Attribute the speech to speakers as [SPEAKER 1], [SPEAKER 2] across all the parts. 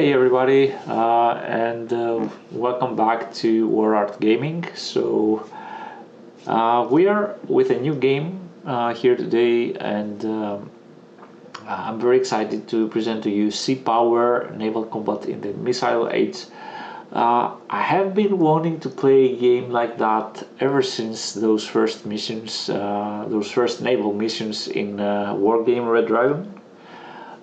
[SPEAKER 1] Hi everybody, and welcome back to Warart Gaming. We are with a new game here today, and I'm very excited to present to you Sea Power Naval Combat in the Missile Age. I have been wanting to play a game like that ever since those first missions, those first naval missions in Wargame Red Dragon.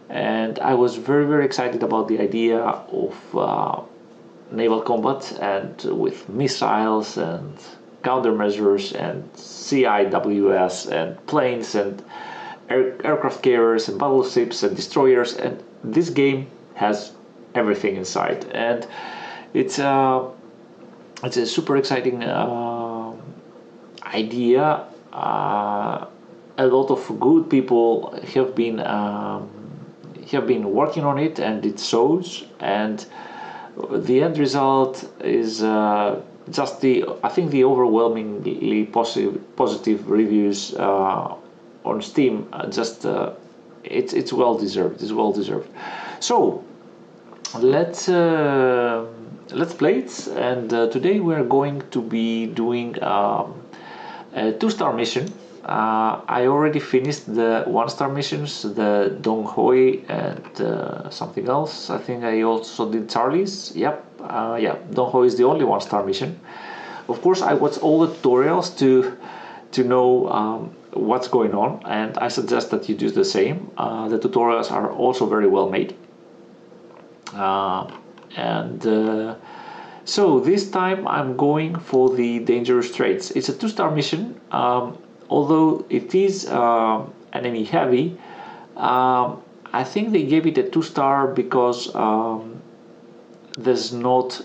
[SPEAKER 1] And I was very excited about the idea of naval combat, and with missiles and countermeasures and CIWS and planes and aircraft carriers and battleships and destroyers, and this game has everything inside, and it's a super exciting idea. A lot of good people have been working on it, and it shows, and the end result is just I think the overwhelmingly positive reviews on Steam. It's well deserved. It's well deserved. So let's play it, and today we're going to be doing a 2-star mission. I already finished the 1-star missions, the Dong Hoi and something else. I think I also did Charlie's. Yep, yeah, Dong Hoi is the only 1-star mission. Of course, I watched all the tutorials to know what's going on, and I suggest that you do the same. The tutorials are also very well made. So this time I'm going for the Dangerous Straits. It's a 2-star mission. Although it is enemy heavy, I think they gave it a 2-star because there's not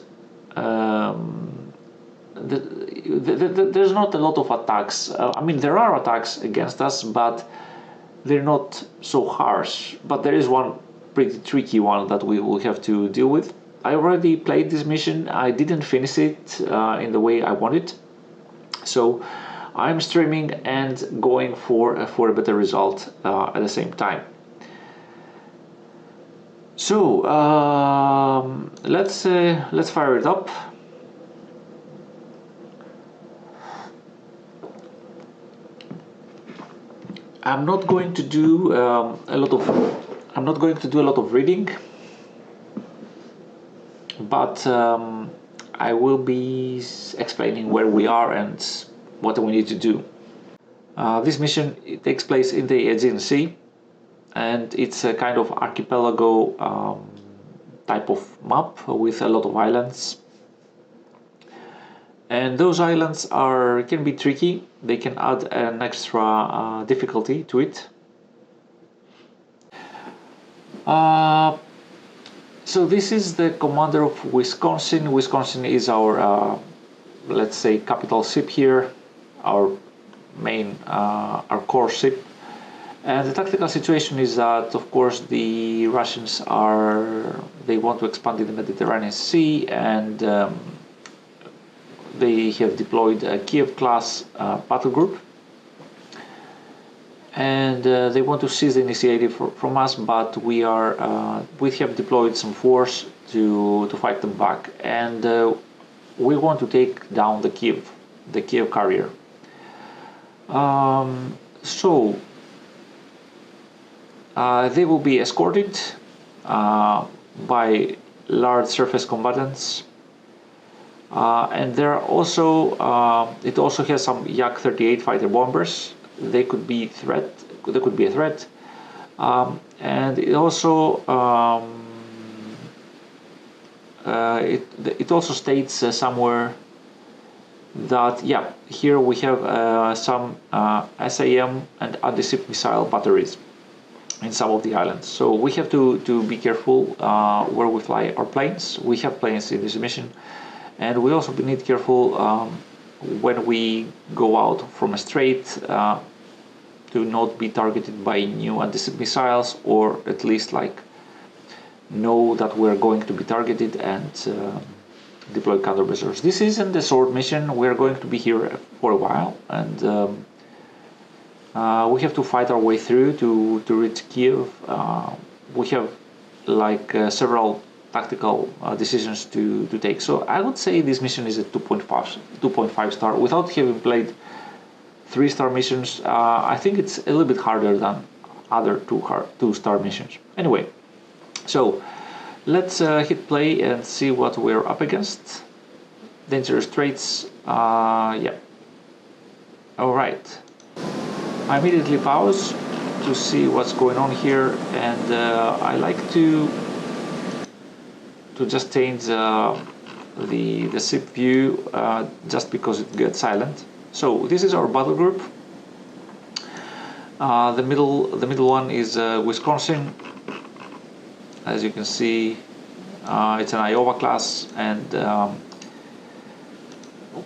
[SPEAKER 1] there's not a lot of attacks. I mean, there are attacks against us, but they're not so harsh. But there is one pretty tricky one that we will have to deal with. I already played this mission. I didn't finish it in the way I wanted, so I'm streaming and going for a better result at the same time. So let's fire it up. I'm not going to do a lot of reading, but I will be explaining where we are and what we need to do. This mission takes place in the Aegean Sea, and it's a kind of archipelago type of map with a lot of islands. And those islands can be tricky. They can add an extra difficulty to it. So this is the commander of Wisconsin. Wisconsin is our, let's say, capital ship here, our main, our core ship. And the tactical situation is that, of course, the Russians they want to expand in the Mediterranean Sea, and they have deployed a Kiev class battle group, and they want to seize the initiative from us, but we have deployed some force to fight them back, and we want to take down the Kiev carrier. So they will be escorted by large surface combatants, and there are also it also has some Yak-38 fighter bombers. They could be a threat, and it also it also states somewhere that here we have some SAM and anti-ship missile batteries in some of the islands. So we have to be careful where we fly our planes. We have planes in this mission, and we also need careful when we go out from a strait to not be targeted by new anti-ship missiles, or at least know that we're going to be targeted and deploy countermeasures. This isn't a short mission. We're going to be here for a while, and we have to fight our way through to reach Kiev. We have several tactical decisions to take. So I would say this mission is a 2.5 star. Without having played 3-star missions, I think it's a little bit harder than other 2-star missions. Anyway, so let's hit play and see what we're up against. Dangerous Straits, yeah. Alright. I immediately pause to see what's going on here, and I like to just change the ship view just because it gets silent. So this is our battle group. The middle one is Wisconsin. As you can see, it's an Iowa class, and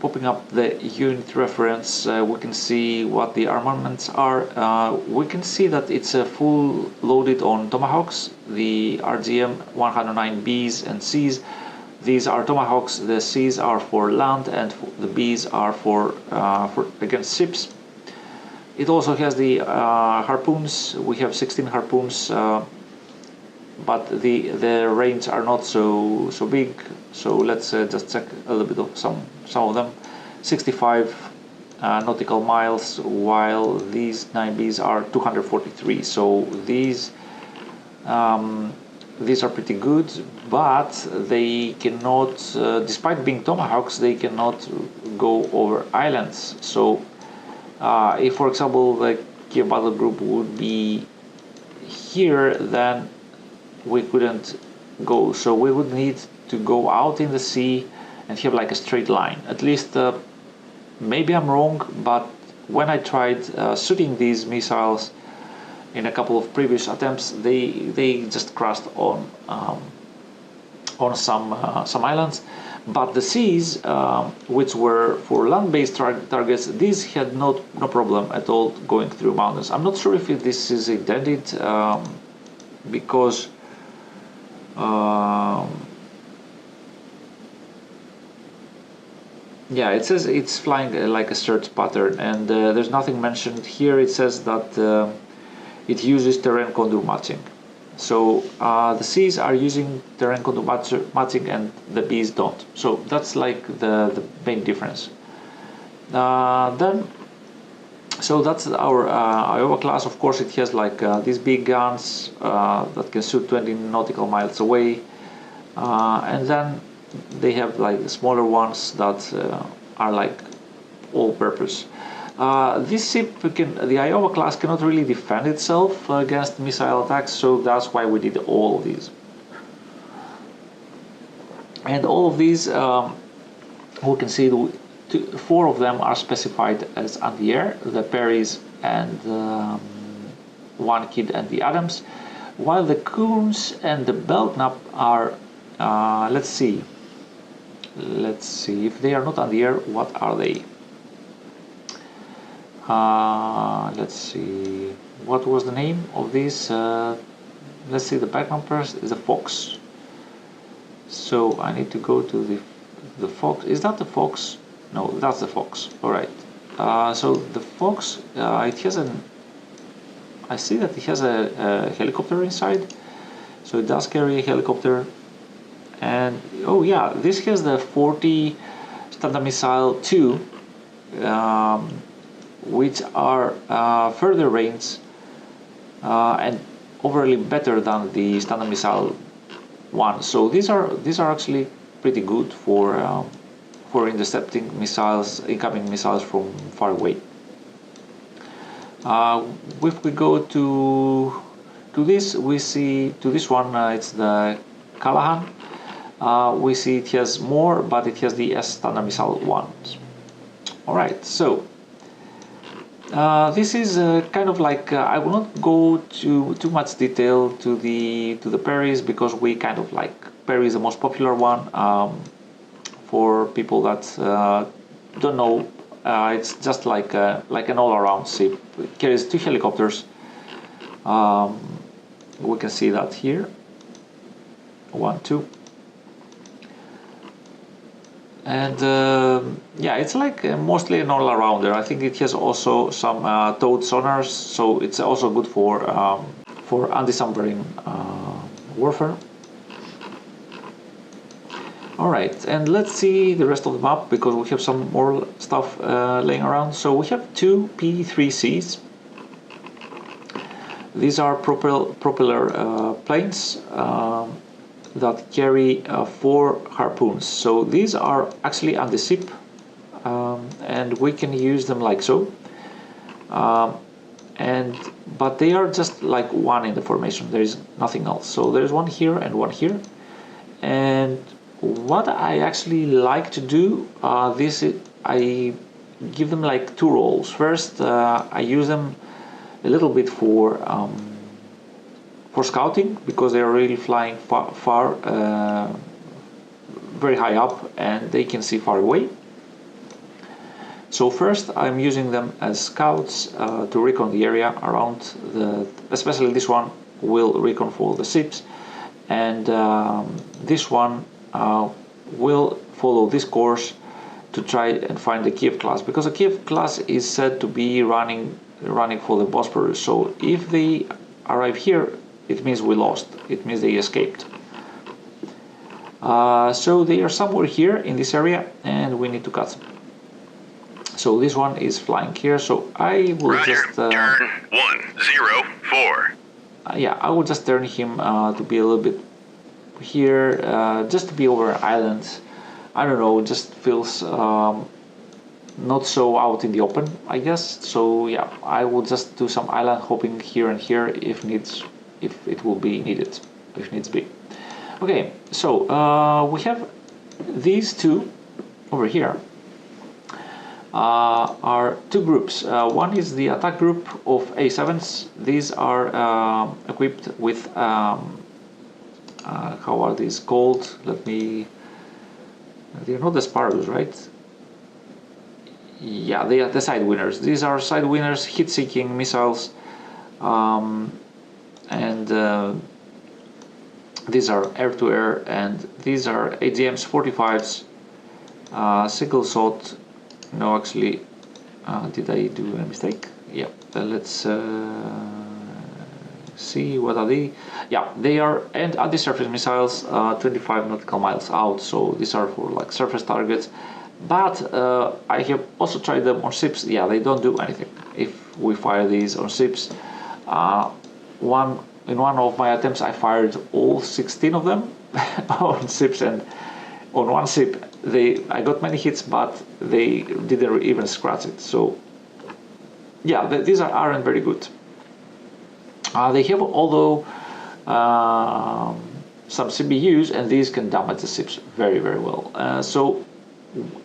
[SPEAKER 1] popping up the unit reference, we can see what the armaments are. We can see that it's full loaded on Tomahawks, the RGM 109Bs and Cs. These are Tomahawks. The Cs are for land, and the Bs are for against ships. It also has the harpoons. We have 16 harpoons, but the range are not so big. So let's just check a little bit of some of them. 65 nautical miles, while these 9Bs are 243. So these are pretty good, but they cannot, despite being Tomahawks, they cannot go over islands. So if, for example, the Kiev battle group would be here, then we couldn't go. So we would need to go out in the sea and have like a straight line. At least, maybe I'm wrong, but when I tried shooting these missiles in a couple of previous attempts, they just crashed on some islands. But the seas, which were for land-based targets, these had no problem at all going through mountains. I'm not sure if this is intended, because yeah, it says it's flying like a search pattern, and there's nothing mentioned here. It says that it uses terrain contour matching. So the Cs are using terrain contour matching and the Bs don't. So that's like the main difference. So that's our Iowa class. Of course, it has like these big guns that can shoot 20 nautical miles away, and then they have like the smaller ones that are like all-purpose. This ship, the Iowa class, cannot really defend itself against missile attacks, so that's why we did all of these. And all of these, we can see 4 of them are specified as anti-air, the Perrys and One Kid and the Adams, while the Coons and the Belknap are, let's see if they are not anti-air, what are they? Let's see, what was the name of this? Let's see, the back numbers is the Fox. So I need to go to the Fox. Is that the Fox? No, that's the Fox. All right. So the Fox, it has I see that it has a helicopter inside. So it does carry a helicopter. And oh yeah, this has the 40 Standard Missile 2. Which are further range and overall better than the Standard Missile 1. So these are actually pretty good for intercepting missiles, incoming missiles from far away. If we go to this, we see to this one, it's the Callahan. We see it has more, but it has the S Standard Missile 1. All right, so. This is kind of like I will not go too much detail to the Perrys, because we kind of like Perry is the most popular one. For people that don't know, it's just like an all-around ship. It carries 2 helicopters. We can see that here. 1, 2. And yeah, it's like mostly an all-arounder. I think it has also some towed sonars, so it's also good for anti-submarine warfare. Alright, and let's see the rest of the map because we have some more stuff laying around. So we have two P3Cs. These are propeller planes that carry 4 harpoons. So these are actually on the ship, and we can use them like so. But they are just like one in the formation. There is nothing else. So there's one here and one here. And what I actually like to do, I give them like 2 roles. First, I use them a little bit for scouting because they are really flying far, very high up, and they can see far away. So first, I'm using them as scouts to recon the area around especially this one will recon for the ships, and this one will follow this course to try and find the Kiev class, because the Kiev class is said to be running for the Bosporus. So if they arrive here, it means we lost. It means they escaped. So they are somewhere here in this area, and we need to cut them. So this one is flying here. So I will just
[SPEAKER 2] turn 104.
[SPEAKER 1] Yeah, I will just turn him to be a little bit here, just to be over an island. I don't know, it just feels not so out in the open, I guess. So yeah, I will just do some island hopping here and here if it will be needed, if needs be. Okay, so we have these two over here. Are 2 groups. One is the attack group of A7s. These are equipped with how are these called? They're not the Sparrows, right? Yeah, they are the side winners. These are side winners, hit-seeking missiles, and these are air-to-air, and these are AGMs 45s, single shot. No, actually, did I do a mistake? Yeah, let's see, what are they? Yeah, they are anti-surface missiles, 25 nautical miles out, so these are for like surface targets. But I have also tried them on ships. Yeah, they don't do anything if we fire these on ships. In one of my attempts, I fired all 16 of them on ships, and on one ship I got many hits, but they didn't even scratch it. So yeah, these aren't very good. They have, although, some CBUs, and these can damage the ships very, very well. So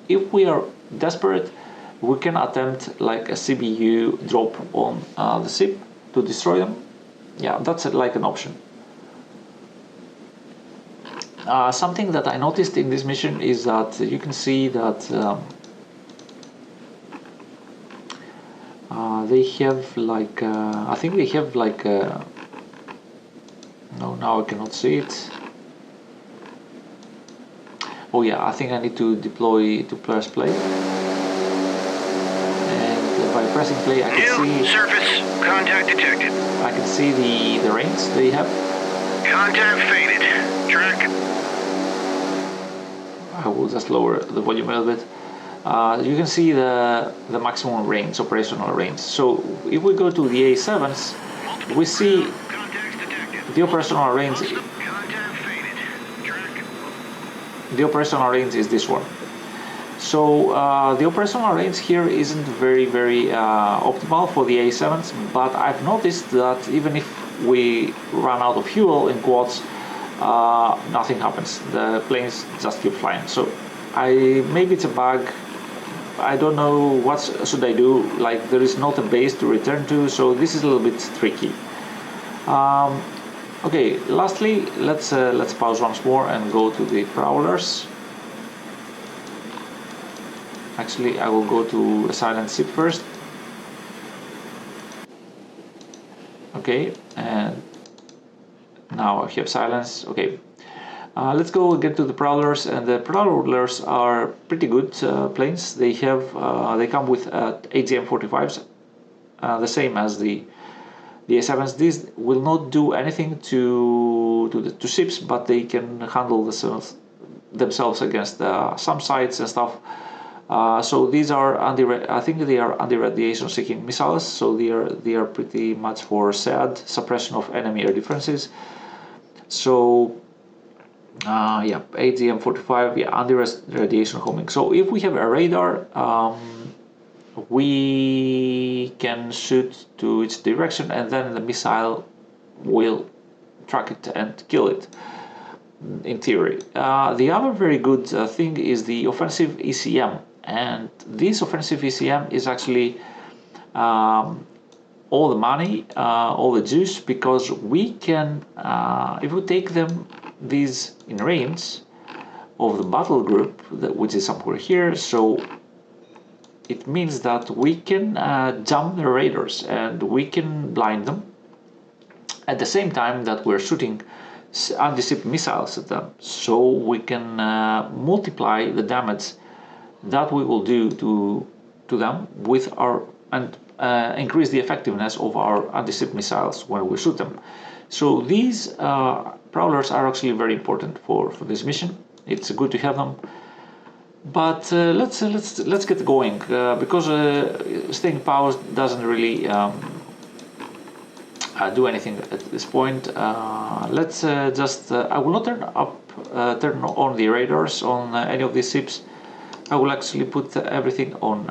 [SPEAKER 1] if we are desperate, we can attempt like a CBU drop on the ship to destroy them. Yeah, that's like an option. Something that I noticed in this mission is that you can see that they have like I think they have like no, now I cannot see it. Oh yeah, I think I need to deploy to press play, and by pressing play I can see
[SPEAKER 2] surface contact detected.
[SPEAKER 1] I can see the range they have.
[SPEAKER 2] Contact faded. Track.
[SPEAKER 1] I will just lower the volume a little bit. You can see the maximum range, operational range. So if we go to the A7s, we see the operational range. The operational range is this one. So the operational range here isn't very optimal for the A7s, but I've noticed that even if we run out of fuel in quads, nothing happens. The planes just keep flying. So maybe it's a bug. I don't know what should I do. Like, there is not a base to return to, so this is a little bit tricky. Okay, lastly, let's pause once more and go to the prowlers. Actually, I will go to a silent ship first. Okay, and now I have silence. Okay, let's go get to the prowlers, and the prowlers are pretty good planes. They come with AGM 45s, the same as the A7s. These will not do anything to ships, but they can handle the themselves against some sites and stuff. So these are I think they are anti-radiation seeking missiles. So they are pretty much for SAD, suppression of enemy air defenses. So yeah, AGM-45, yeah, anti-radiation homing. So if we have a radar, we can shoot to its direction, and then the missile will track it and kill it, in theory. The other very good thing is the offensive ECM, and this offensive ECM is actually all the money, all the juice, because we can, if we take these in range of the battle group, which is somewhere here, so it means that we can jump the radars and we can blind them at the same time that we're shooting anti-ship missiles at them. So we can multiply the damage that we will do to them with our and increase the effectiveness of our anti-ship missiles when we shoot them. So these prowlers are actually very important for this mission. It's good to have them. But let's get going because staying power doesn't really do anything at this point. Let's just I will not turn on the radars on any of these ships. I will actually put everything on.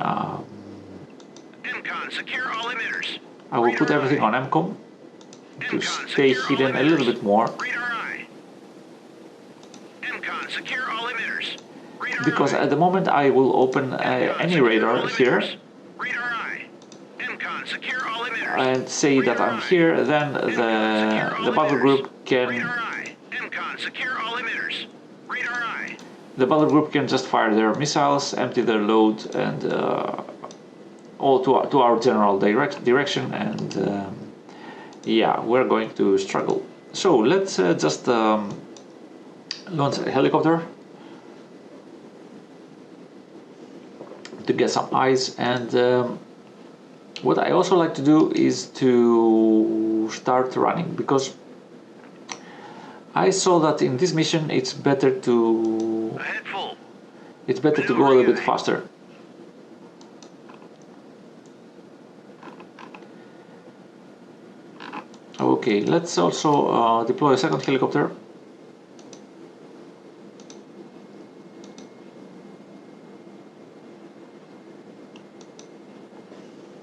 [SPEAKER 2] MCON, secure all emitters.
[SPEAKER 1] I will put everything on MCOM to stay hidden a little bit more.
[SPEAKER 2] MCON, secure all emitters.
[SPEAKER 1] Because at the moment I will open any radar here and say that I'm here, then the battle group can just fire their missiles, empty their load, and all to our general direction, and yeah, we're going to struggle. So let's just launch a helicopter to get some eyes, and what I also like to do is to start running, because I saw that in this mission it's better to go a little bit faster. Okay, let's also deploy a second helicopter.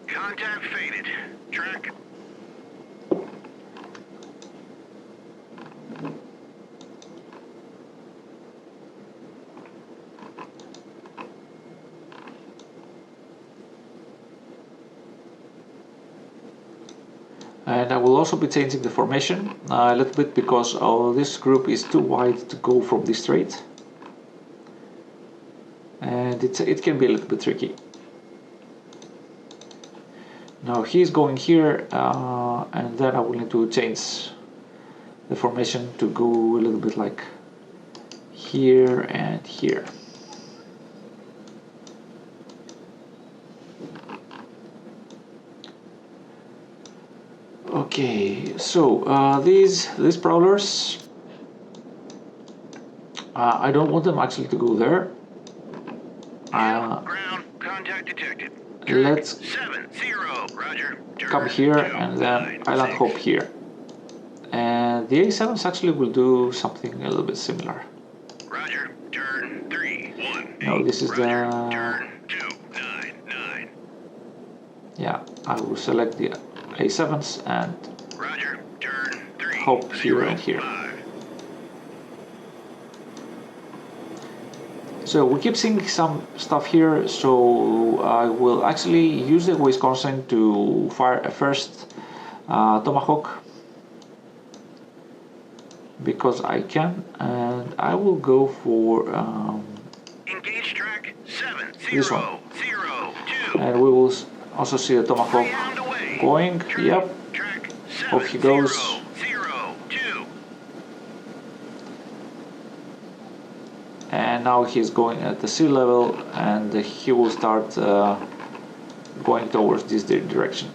[SPEAKER 2] Contact faded. Track.
[SPEAKER 1] And I will also be changing the formation a little bit, because this group is too wide to go from this strait, and it can be a little bit tricky. Now he's going here, and then I will need to change the formation to go a little bit like here and here. Okay, so these prowlers, I don't want them actually to go there.
[SPEAKER 2] Ground contact detected.
[SPEAKER 1] Let's
[SPEAKER 2] 70, Roger.
[SPEAKER 1] come here and then island hop here. And the A7s actually will do something a little bit similar.
[SPEAKER 2] Roger. Turn 318.
[SPEAKER 1] No, this is
[SPEAKER 2] Roger.
[SPEAKER 1] the...
[SPEAKER 2] Turn 299.
[SPEAKER 1] Yeah, I will select the A7s and
[SPEAKER 2] Roger. Turn 3
[SPEAKER 1] hop here and here.
[SPEAKER 2] 5.
[SPEAKER 1] So we keep seeing some stuff here, so I will actually use the Wisconsin to fire a first Tomahawk, because I can, and I will go for
[SPEAKER 2] Engage track 7002.
[SPEAKER 1] this one. And we will also see the Tomahawk going. Yep,
[SPEAKER 2] Track
[SPEAKER 1] off he goes.
[SPEAKER 2] 7002.
[SPEAKER 1] And now he's going at the sea level, and he will start going towards this direction.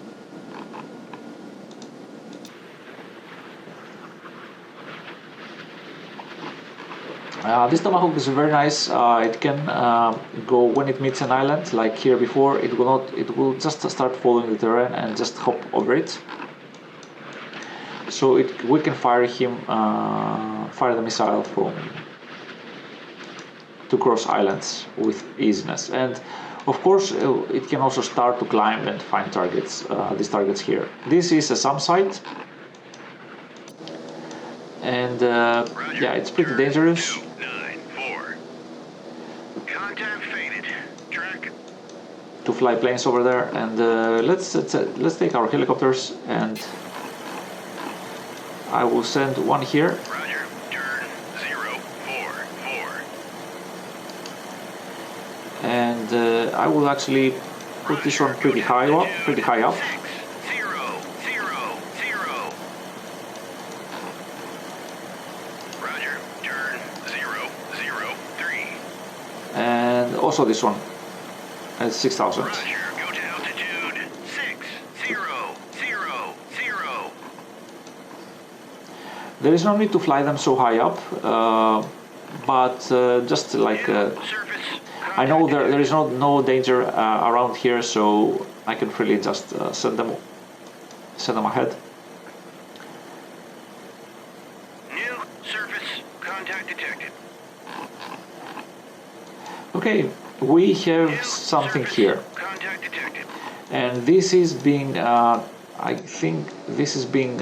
[SPEAKER 1] This Tomahawk is very nice. It can go when it meets an island, like here before. It will not. It will just start following the terrain and just hop over it. So we can fire the missile to cross islands with easiness. And of course, it can also start to climb and find targets. These targets here. This is a SAM site. And yeah, it's pretty dangerous.
[SPEAKER 2] 294. Contact faded. Track.
[SPEAKER 1] To fly planes over there, and let's take our helicopters, and I will send one here.
[SPEAKER 2] Roger. Turn 044.
[SPEAKER 1] And I will actually put this one pretty high up.
[SPEAKER 2] 6000. Roger. Turn 003.
[SPEAKER 1] And also this one at 6,000.
[SPEAKER 2] Roger. Go to altitude 6000.
[SPEAKER 1] There is no need to fly them so high up, but just like
[SPEAKER 2] Surface.
[SPEAKER 1] I know there is no danger around here, so I can freely just send them ahead.
[SPEAKER 2] New surface contact detected.
[SPEAKER 1] Okay, we have
[SPEAKER 2] New
[SPEAKER 1] something
[SPEAKER 2] surface
[SPEAKER 1] here,
[SPEAKER 2] Contact detected.
[SPEAKER 1] and this is being I think this is being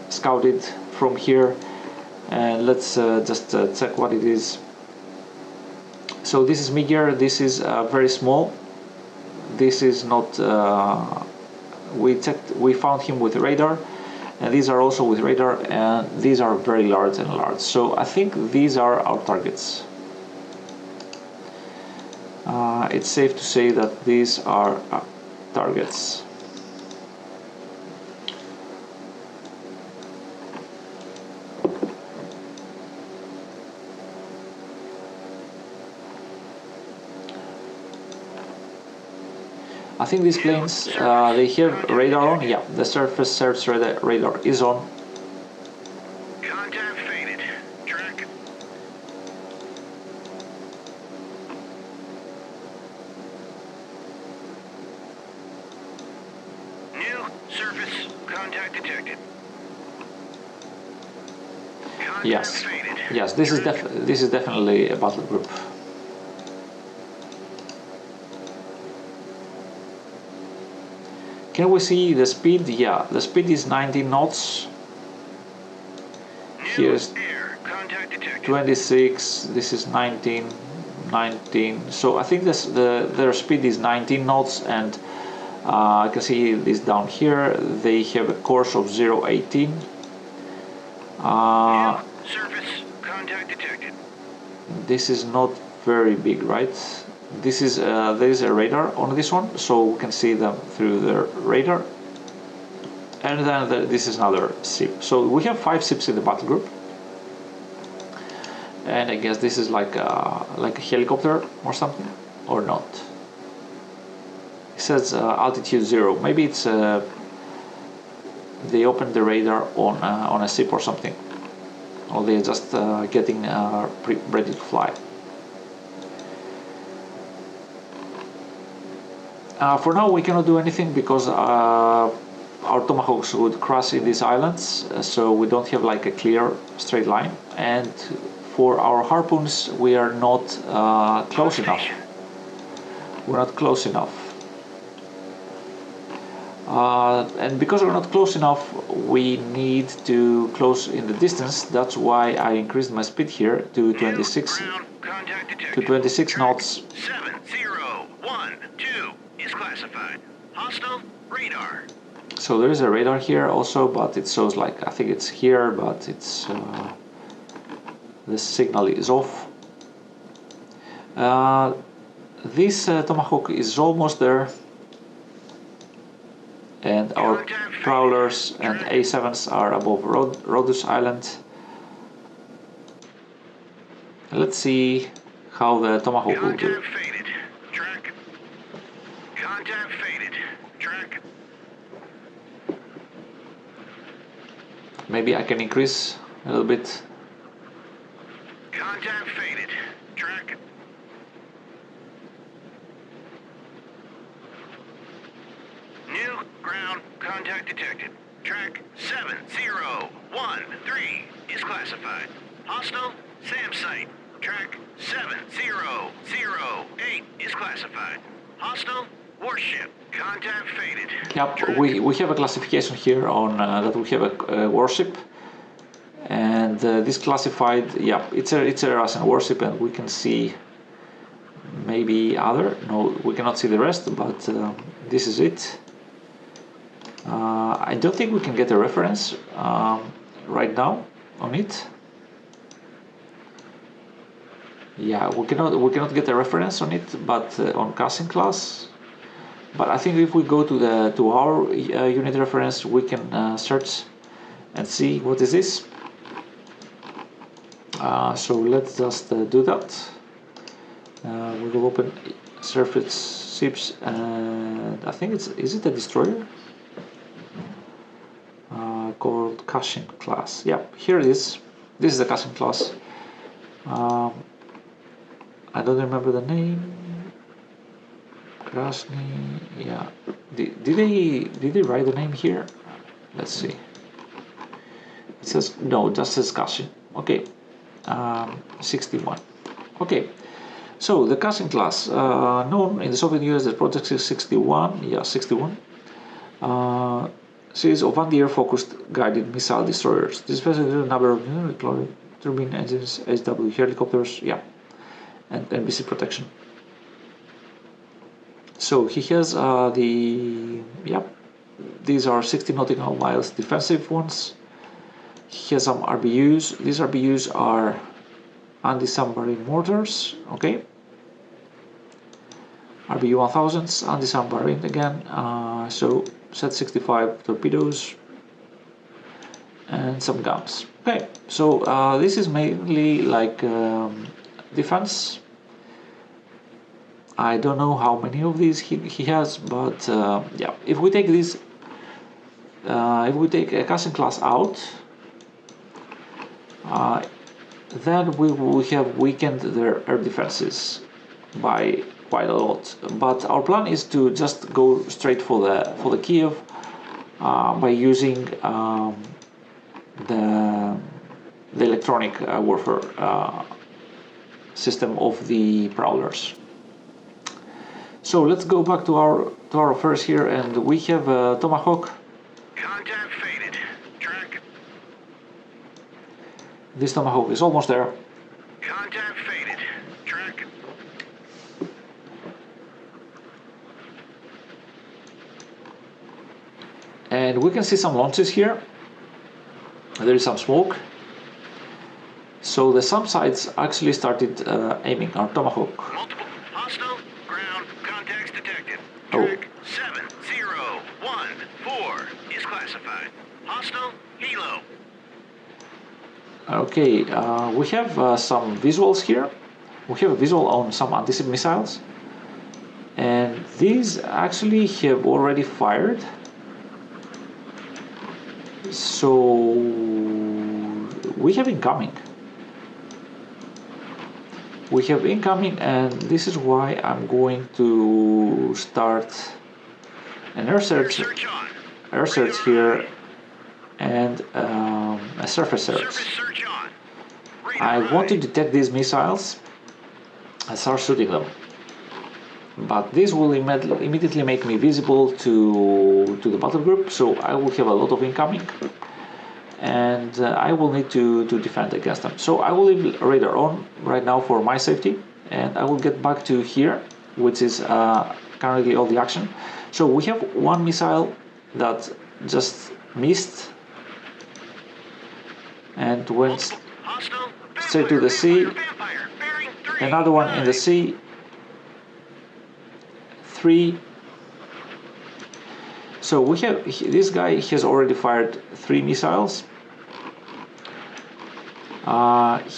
[SPEAKER 1] scouted from here, and let's just check what it is. So this is Miger. This is very small. This is not. We found him with radar, and these are also with radar, and these are very large and large. So I think these are our targets. It's safe to say that these are targets. I think these planes, they have radar on. Yeah, the surface search radar is on.
[SPEAKER 2] Contact faded. Track. New surface contact detected. Contact
[SPEAKER 1] Yes,
[SPEAKER 2] faded.
[SPEAKER 1] yes. This is definitely a battle group. Can we see the speed? Yeah, the speed is 19 knots.
[SPEAKER 2] New
[SPEAKER 1] Here's
[SPEAKER 2] air contact detected.
[SPEAKER 1] 26. This is 19. So I think their speed is 19 knots, and I can see this down here. They have a course of 0.18.
[SPEAKER 2] New surface contact detected.
[SPEAKER 1] This is not very big, right? This is there is a radar on this one, so we can see them through the radar. And then this is another ship. So we have 5 ships in the battle group. And I guess this is like a helicopter or something, or not. It says altitude 0. Maybe it's they opened the radar on a ship or something, or they're just getting ready to fly. For now, we cannot do anything because our Tomahawks would crash in these islands, so we don't have like a clear straight line. And for our harpoons, we are not close enough. We're not close enough. And because we're not close enough, we need to close in the distance. That's why I increased my speed here to 26 knots.
[SPEAKER 2] 7012 is classified. Hostile radar.
[SPEAKER 1] So there is a radar here also, but it shows like, I think it's here, but it's the signal is off. This Tomahawk is almost there, and our prowlers and A7s are above Rhodus Island. Let's see how the Tomahawk will do.
[SPEAKER 2] Contact faded. Track. Contact faded. Track.
[SPEAKER 1] Maybe I can increase a little bit.
[SPEAKER 2] ground, contact detected. Track 7013 is classified. Hostile, SAM site. Track 7008 is classified. Hostile, warship. Contact faded.
[SPEAKER 1] Yep, we have a classification here on that we have a warship, and this classified. Yep, it's a Russian warship, and we can see maybe other. No, we cannot see the rest, but this is it. I don't think we can get a reference right now on it. Yeah, we cannot get a reference on it, but on casting class. But I think if we go to our unit reference, we can search and see what is this. So let's just do that. We will open surface ships, and I think is it a destroyer called Cushing class. Yeah, here it is. This is the Cushing class. I don't remember the name. Krasny, yeah. Did they write the name here? Let's see. It says no, just says Cushing. Okay, 61. Okay, so the Cushing class, known in the Soviet Union as the Project 61. Yeah, 61. Series of anti-air focused guided missile destroyers. This specifies a number of turbine engines, HW helicopters, yeah, and NBC protection. So he has these are 60 nautical miles defensive ones. He has some RBUs. These RBUs are anti-submarine mortars, okay. RBU 1000s, anti-submarine again. So set 65 torpedoes and some guns. Okay, so this is mainly like defense. I don't know how many of these he has, but yeah, if we take this, if we take a Cushing class out, then we have weakened their air defenses by quite a lot. But our plan is to just go straight for the Kiev by using the electronic warfare system of the Prowlers. So let's go back to our affairs here, and we have a Tomahawk.
[SPEAKER 2] Contact faded. Track.
[SPEAKER 1] This Tomahawk is almost there.
[SPEAKER 2] Contact faded. Track.
[SPEAKER 1] And we can see some launches here. There is some smoke. So the SAM sites actually started aiming our Tomahawk.
[SPEAKER 2] Multiple hostile ground contacts detected.
[SPEAKER 1] Oh.
[SPEAKER 2] Track 7014 is classified. Hostile helo.
[SPEAKER 1] Okay, we have some visuals here. We have a visual on some anti-ship missiles, and these actually have already fired. So we have incoming. We have incoming, and this is why I'm going to start an air search here, and a surface search. I want to detect these missiles and start shooting them, but this will immediately make me visible to the battle group, so I will have a lot of incoming, and I will need to defend against them. So I will leave radar on right now for my safety, and I will get back to here, which is currently all the action. So we have one missile that just missed and went straight to the sea. Another one in the sea. 3. So we have this guy has already fired 3 missiles.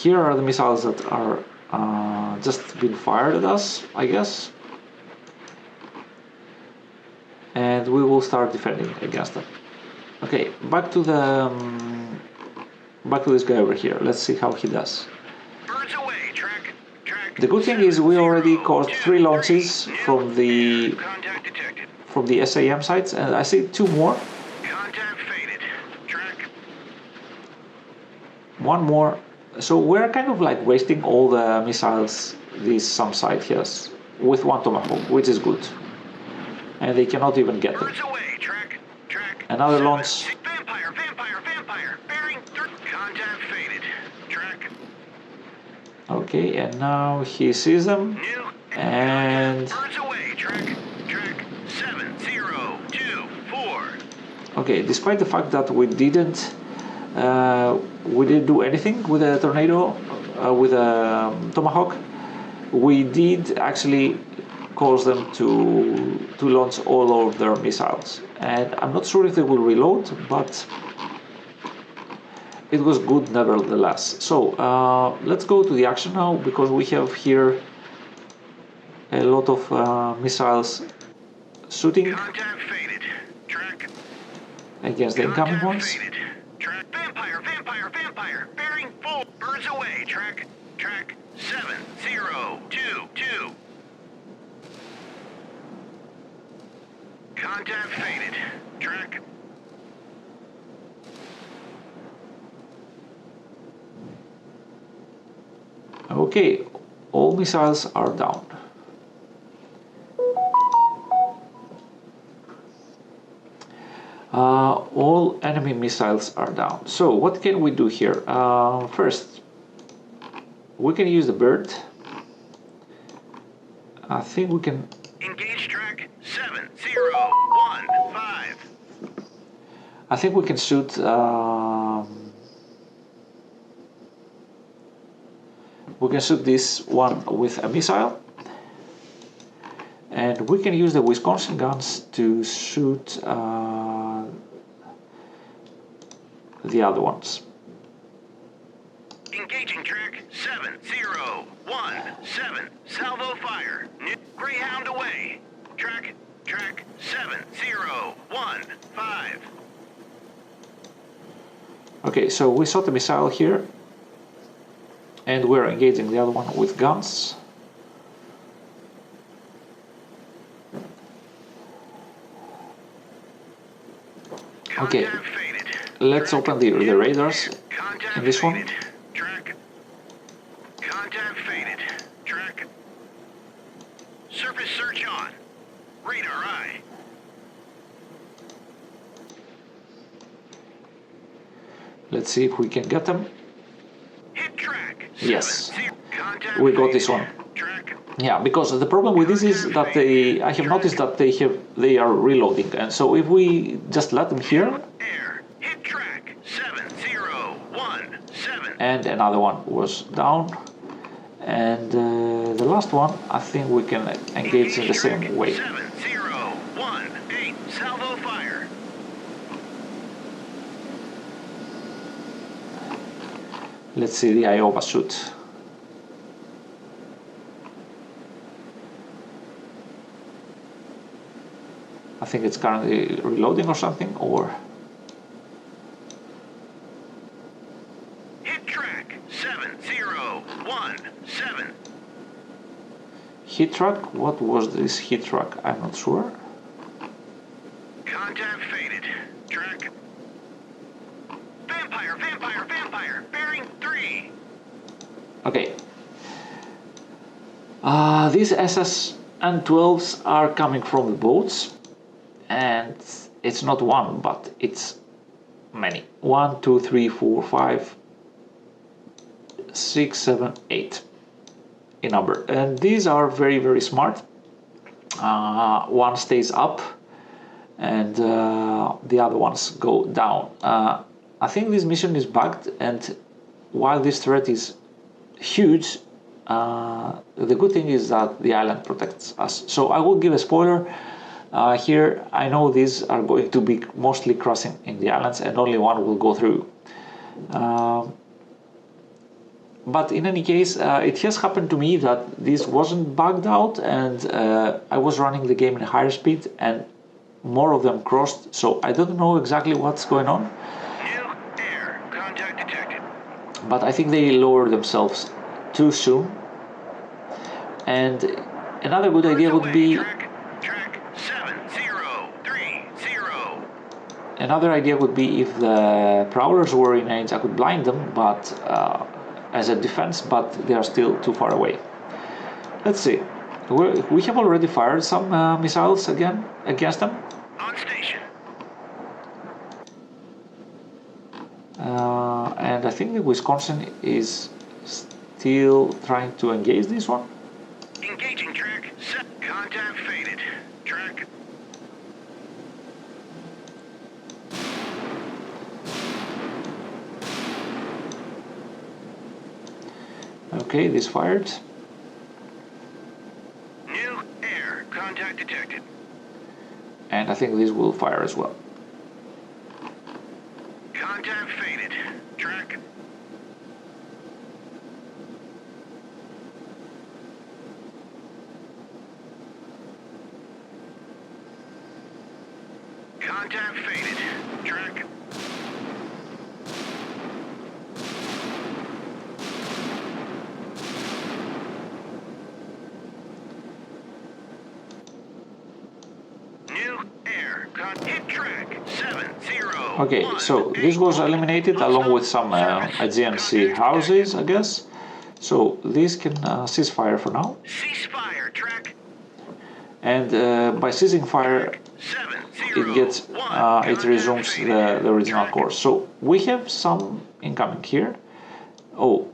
[SPEAKER 1] Here are the missiles that are just been fired at us, I guess, and we will start defending against them. Okay, back to this guy over here. Let's see how he does.
[SPEAKER 2] Birds away. Track.
[SPEAKER 1] The good thing is we already caused 3 launches from the
[SPEAKER 2] Contact detected. detected.
[SPEAKER 1] from the SAM sites, and I see 2 more.
[SPEAKER 2] Contact faded. Track.
[SPEAKER 1] One more. So we're kind of like wasting all the missiles this some site has with 1 Tomahawk, which is good. And they cannot even get them.
[SPEAKER 2] Birds away. Track. Track.
[SPEAKER 1] Another
[SPEAKER 2] 7.
[SPEAKER 1] launch.
[SPEAKER 2] Vampire. Vampire. Vampire. Bearing 3. Contact faded. Track.
[SPEAKER 1] Okay, and now he sees them.
[SPEAKER 2] New.
[SPEAKER 1] And
[SPEAKER 2] Birds away. Track. Track. 7024.
[SPEAKER 1] okay, despite the fact that we didn't do anything with a tornado, with a Tomahawk, we did actually cause them to launch all of their missiles. And I'm not sure if they will reload, but it was good nevertheless. So let's go to the action now, because we have here a lot of missiles shooting
[SPEAKER 2] Contact faded. Track.
[SPEAKER 1] against the incoming
[SPEAKER 2] Contact
[SPEAKER 1] ones.
[SPEAKER 2] faded. Track. Vampire. Vampire. Vampire. Bearing 4. Birds away. Track. Track. 7022. Contact faded. Track.
[SPEAKER 1] Okay, all missiles are down. All enemy missiles are down. So what can we do here? First, we can use the bird. I think we can.
[SPEAKER 2] Engage track 7015.
[SPEAKER 1] I think we can shoot. We can shoot this one with a missile, and we can use the Wisconsin guns to shoot the other ones.
[SPEAKER 2] Engaging track 7017. Salvo fire. New Greyhound away. Track 7015.
[SPEAKER 1] Okay, so we shot the missile here, and we're engaging the other one with guns. Okay, let's open the radars in this one.
[SPEAKER 2] Track. Contact faded. Track. Surface search on. Radar eye.
[SPEAKER 1] Let's see if we can get them.
[SPEAKER 2] Hit track.
[SPEAKER 1] Yes,
[SPEAKER 2] Contact
[SPEAKER 1] we got this
[SPEAKER 2] faded.
[SPEAKER 1] one.
[SPEAKER 2] Track.
[SPEAKER 1] Yeah, because the problem with this is that I have noticed that they are reloading, and so if we just let them here,
[SPEAKER 2] Air. Hit track 7017.
[SPEAKER 1] and another one was down, and the last one, I think we can engage in the same way.
[SPEAKER 2] 7018. Salvo fire.
[SPEAKER 1] Let's see the Iowa shoot. I think it's currently reloading or something, or
[SPEAKER 2] Hit track 7017.
[SPEAKER 1] hit track. What was this hit track? I'm not sure.
[SPEAKER 2] Contact faded. Track. Vampire, vampire, vampire. Bearing 3.
[SPEAKER 1] Okay. These SS-12s are coming from the boats, and it's not one, but it's many. 1, 2, 3, 4, 5, 6, 7, 8 in number, and these are very, very smart. One stays up, and the other ones go down. I think this mission is bugged, and while this threat is huge, the good thing is that the island protects us. So I will give a spoiler here. I know these are going to be mostly crossing in the islands, and only one will go through. But in any case, it has happened to me that this wasn't bugged out, and I was running the game in higher speed, and more of them crossed. So I don't know exactly what's going on.
[SPEAKER 2] New air. Contact detected.
[SPEAKER 1] But I think they lowered themselves too soon. And another good idea would be
[SPEAKER 2] Track
[SPEAKER 1] Another idea would be if the prowlers were in range, I could blind them, but as a defense, but they are still too far away. Let's see. We have already fired some missiles again against them.
[SPEAKER 2] On station.
[SPEAKER 1] And I think that Wisconsin is still trying to engage this one.
[SPEAKER 2] Engaging track. Set. Contact faded. Track.
[SPEAKER 1] Okay, this fired.
[SPEAKER 2] New air. Contact detected.
[SPEAKER 1] And I think this will fire as well.
[SPEAKER 2] Contact faded. Track. Contact faded. Track. New air. Hit track. 70.
[SPEAKER 1] Okay, so this was eliminated along with some GMC houses, I guess. So this can cease fire for now.
[SPEAKER 2] Ceasefire. Track.
[SPEAKER 1] And by ceasing fire,
[SPEAKER 2] 70.
[SPEAKER 1] it resumes the original course. So we have some incoming here. Oh,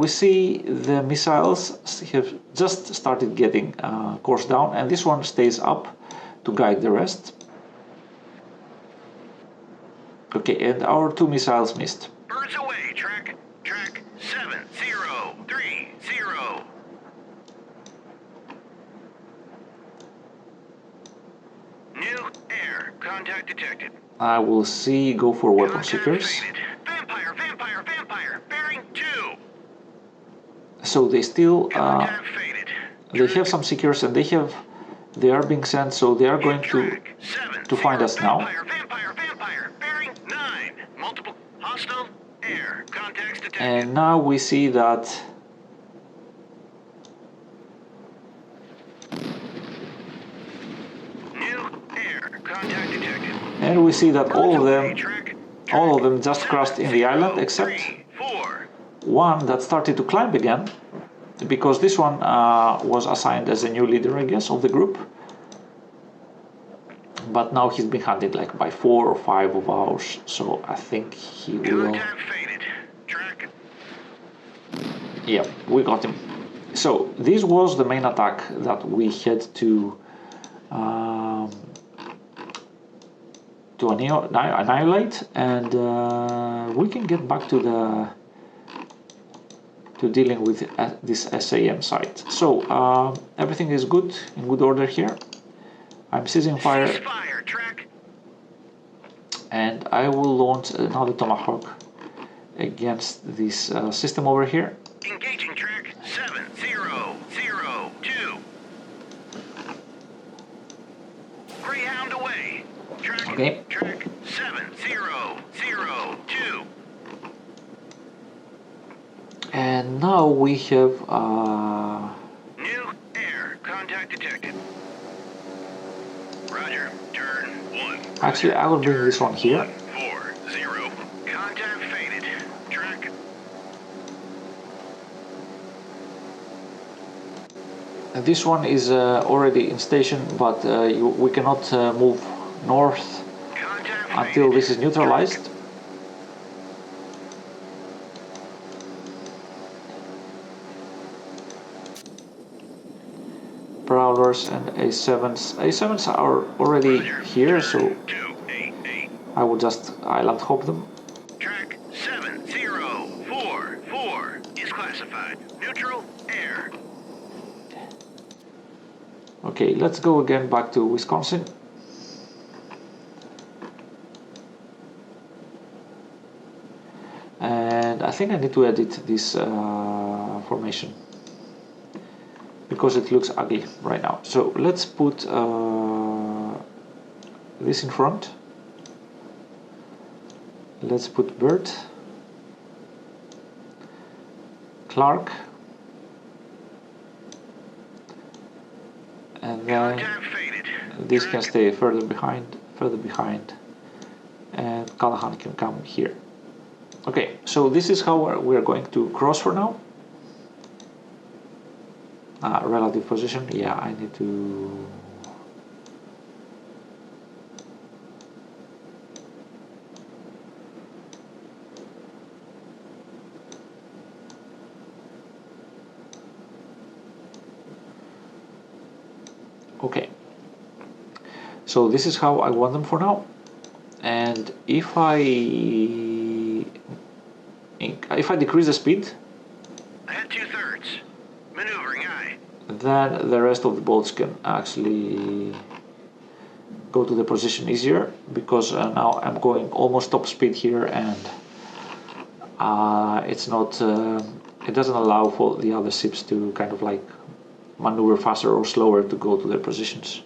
[SPEAKER 1] we see the missiles have just started getting course down, and this one stays up to guide the rest. Okay, and our two missiles missed.
[SPEAKER 2] Birds away. Track. Track. 7030. New air. Contact detected.
[SPEAKER 1] I will see. Go for weapon
[SPEAKER 2] Contact
[SPEAKER 1] seekers.
[SPEAKER 2] faded. Vampire. Bearing 2.
[SPEAKER 1] So they still
[SPEAKER 2] Contact faded.
[SPEAKER 1] they have some seekers, and they are being sent. So they are going
[SPEAKER 2] Track.
[SPEAKER 1] to find us now.
[SPEAKER 2] Vampire. Bearing 9. Multiple hostile air. Contacts detected.
[SPEAKER 1] And now we see that
[SPEAKER 2] New air. Contact detected.
[SPEAKER 1] and we see that all
[SPEAKER 2] Track.
[SPEAKER 1] of them just crashed in the island, except
[SPEAKER 2] 4.
[SPEAKER 1] one that started to climb again, because this one was assigned as a new leader, I guess, of the group. But now he's been hunted like by 4 or 5 of ours, so I think he will.
[SPEAKER 2] Contact faded. Track.
[SPEAKER 1] Yeah, we got him. So this was the main attack that we had to annihilate, and we can get back to dealing with this SAM site. So everything is good, in good order here. I'm ceasing fire,
[SPEAKER 2] Ceasefire. Track.
[SPEAKER 1] and I will launch another Tomahawk against this system over here.
[SPEAKER 2] Engaging track. 7002. Greyhound away. Track.
[SPEAKER 1] Okay.
[SPEAKER 2] Track. 7002.
[SPEAKER 1] And now we have
[SPEAKER 2] New air. Contact detected. Roger. Turn 1.
[SPEAKER 1] actually I will bring this one here.
[SPEAKER 2] 40. Contact faded. Track.
[SPEAKER 1] This one is already in station, but we cannot move north
[SPEAKER 2] Contact
[SPEAKER 1] until
[SPEAKER 2] faded.
[SPEAKER 1] this is neutralized. Prowlers and A7s. A7s are already here, so
[SPEAKER 2] 288.
[SPEAKER 1] I will just island hop them.
[SPEAKER 2] Track 7044 is classified. Neutral air.
[SPEAKER 1] Okay, let's go again back to Wisconsin. And I think I need to edit this formation, because it looks ugly right now. So let's put this in front. Let's put Bert, Clark, and then
[SPEAKER 2] Contact faded.
[SPEAKER 1] this can stay further behind, and Callahan can come here. Okay, so this is how we're going to cross for now. Relative position, yeah, I need to... Okay, so this is how I want them for now, and if I decrease the speed,
[SPEAKER 2] Ahead 2/3. Maneuvering aye.
[SPEAKER 1] then the rest of the bolts can actually go to the position easier, because now I'm going almost top speed here, and it's not it doesn't allow for the other ships to kind of like maneuver faster or slower to go to their positions,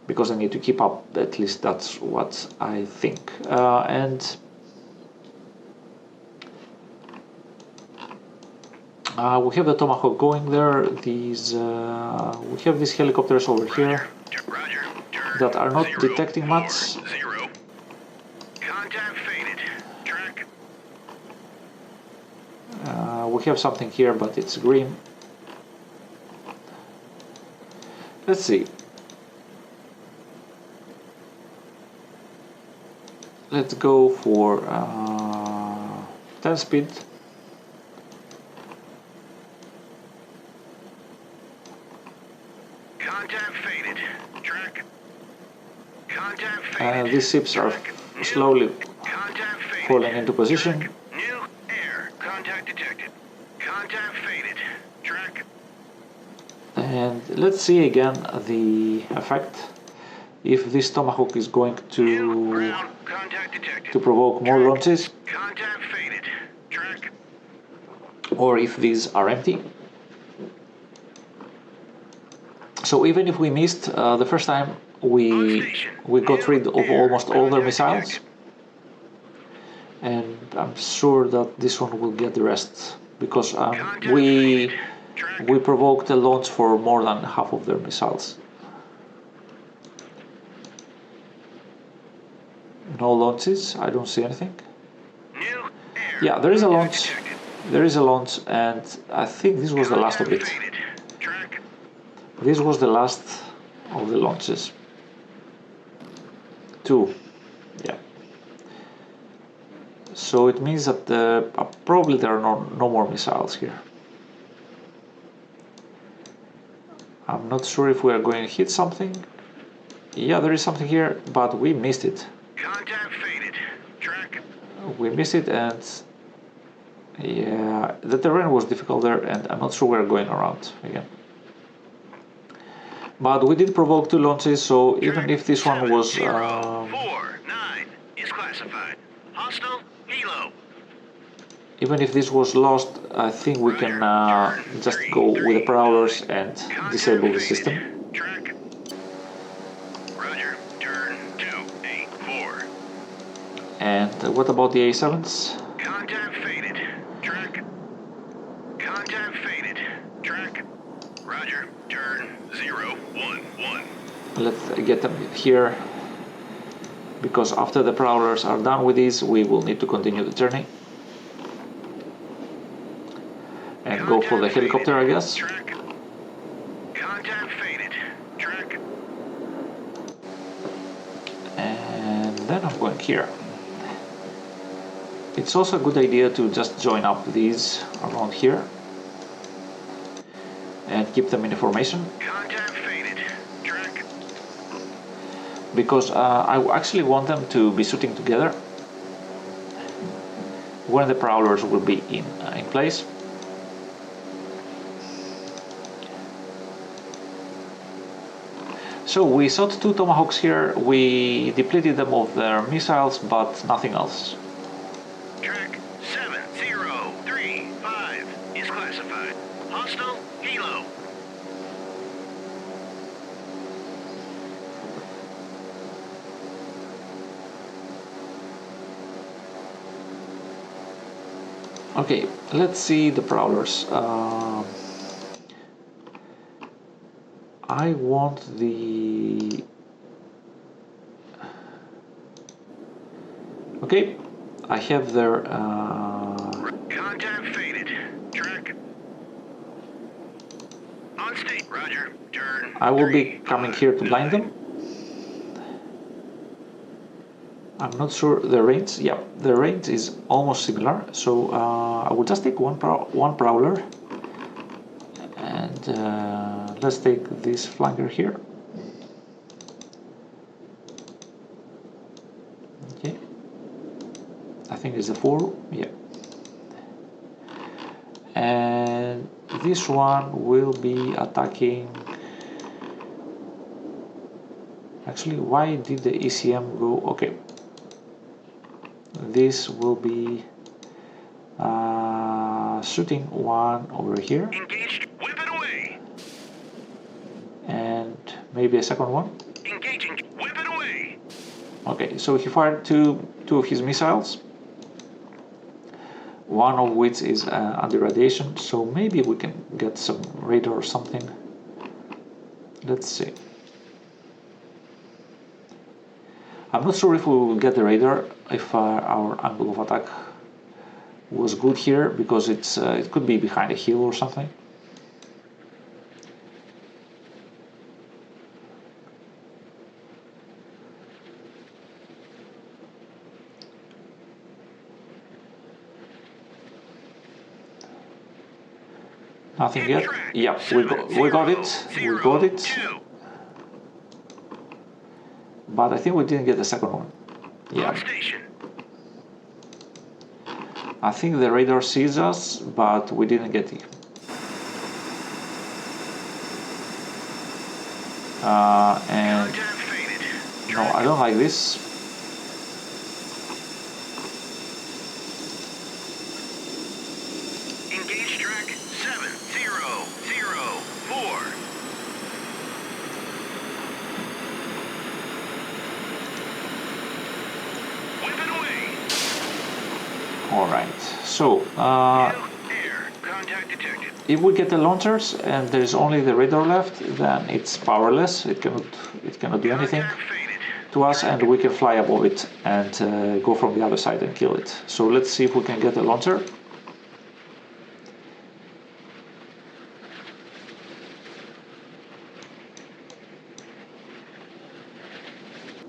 [SPEAKER 1] because they need to keep up. At least that's what I think. And we have the Tomahawk going there. These we have these helicopters over here that are not detecting much.
[SPEAKER 2] 0. Contact faded. Track.
[SPEAKER 1] We have something here, but it's green. Let's see. Let's go for 10 speed.
[SPEAKER 2] Contact faded. Track. Contact faded.
[SPEAKER 1] These ships are slowly
[SPEAKER 2] Contact faded.
[SPEAKER 1] falling into position.
[SPEAKER 2] New air. Contact detected. Contact faded. Track.
[SPEAKER 1] And let's see again the effect. If this Tomahawk is going
[SPEAKER 2] New ground. Contact detected.
[SPEAKER 1] to provoke more launches,
[SPEAKER 2] Contact faded. Track.
[SPEAKER 1] or if these are empty. So even if we missed the first time, we got rid of almost all their missiles, and I'm sure that this one will get the rest, because we provoked a launch for more than half of their missiles. No launches, I don't see anything.
[SPEAKER 2] New air.
[SPEAKER 1] Yeah, there is a launch.
[SPEAKER 2] Detected.
[SPEAKER 1] There is a launch, and I think this was the last of it.
[SPEAKER 2] Faded. Track.
[SPEAKER 1] This was the last of the launches. 2, yeah. So it means that probably there are no more missiles here. I'm not sure if we are going to hit something. Yeah, there is something here, but we missed it.
[SPEAKER 2] Contact faded. Track.
[SPEAKER 1] We missed it, and yeah, the terrain was difficult there, and I'm not sure we're going around again. But we did provoke 2 launches, so even if this one was
[SPEAKER 2] 7-0-4-9 is classified. Hostile helo.
[SPEAKER 1] even if this was lost, I think we can just go with the prowlers and disable the system.
[SPEAKER 2] Track. Roger. Turn 284.
[SPEAKER 1] And what about the A7s?
[SPEAKER 2] Contact faded. Track. Contact faded. Track. Roger. Turn 011.
[SPEAKER 1] Let's get them here, because after the prowlers are done with these, we will need to continue the journey and go for the helicopter, I guess.
[SPEAKER 2] Track. Contact faded. Track.
[SPEAKER 1] And then I'm going here. It's also a good idea to just join up these around here and keep them in formation,
[SPEAKER 2] Contact faded. Track.
[SPEAKER 1] because I actually want them to be shooting together when the prowlers will be in place. So we shot 2 Tomahawks here, we depleted them of their missiles, but nothing else.
[SPEAKER 2] Track 7035 is classified. Hostile helo.
[SPEAKER 1] Okay, let's see the prowlers. I want the... Okay, I have their
[SPEAKER 2] Contact faded. Track. On state, roger. Turn.
[SPEAKER 1] I will be
[SPEAKER 2] 3,
[SPEAKER 1] coming
[SPEAKER 2] 5,
[SPEAKER 1] here to blind
[SPEAKER 2] 9.
[SPEAKER 1] them. I'm not sure the range. Yeah, the range is almost similar. So I will just take one prowler, and let's take this flanker here. Okay, I think it's a 4. Yeah, and this one will be attacking. Actually, why did the ECM go? Okay, this will be shooting one over here.
[SPEAKER 2] Engaged. Whip it away.
[SPEAKER 1] And maybe a second one.
[SPEAKER 2] Engaging. Whip it away.
[SPEAKER 1] Okay, so he fired two of his missiles, one of which is under radiation, so maybe we can get some radar or something. Let's see. I'm not sure if we will get the radar if our angle of attack was good here, because it could be behind a hill or something. Nothing yet. Yeah, we got it. We got it. But I think we didn't get the second one. Yeah. I think the radar sees us, but we didn't get it. And no, I don't like this.
[SPEAKER 2] Engage track 7004. Whip it away.
[SPEAKER 1] All right. So
[SPEAKER 2] Air contact detected.
[SPEAKER 1] if we get the launchers and there's only the radar left, then it's powerless. It cannot do anything to us, and we can fly above it and go from the other side and kill it. So let's see if we can get the launcher.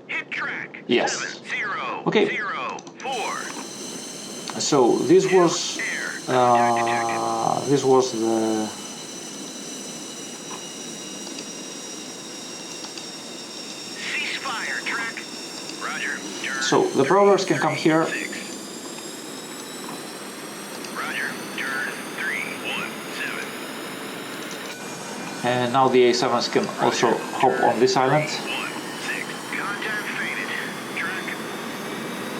[SPEAKER 2] Hit track.
[SPEAKER 1] Yes.
[SPEAKER 2] 7004.
[SPEAKER 1] Okay. So this was the
[SPEAKER 2] ceasefire track. Roger.
[SPEAKER 1] so the prowlers can come here.
[SPEAKER 2] Roger. Turn 317.
[SPEAKER 1] And now the A7s can also hop on this island.
[SPEAKER 2] Contact faded. Track.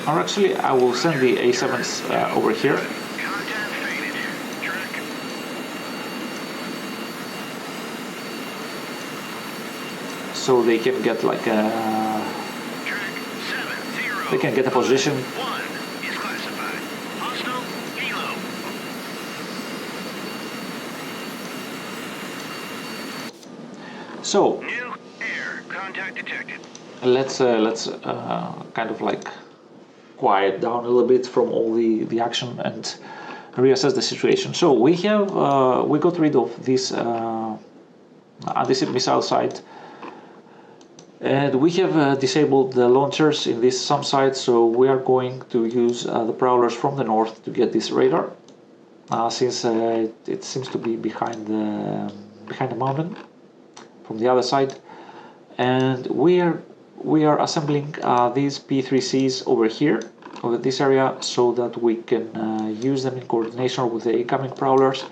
[SPEAKER 1] Or actually, I will send the A7s over here.
[SPEAKER 2] Contact faded. Track.
[SPEAKER 1] So they can get like a...
[SPEAKER 2] Track 70.
[SPEAKER 1] They can get a position.
[SPEAKER 2] 1 is classified. Hostile helo.
[SPEAKER 1] So
[SPEAKER 2] New air contact detected.
[SPEAKER 1] let's kind of like quiet down a little bit from all the action and reassess the situation. So we have we got rid of this anti-ship missile site, and we have disabled the launchers in this some sites. So we are going to use the prowlers from the north to get this radar, since it seems to be behind the mountain from the other side, and we are assembling these P3Cs over here, over this area, so that we can use them in coordination with the incoming prowlers,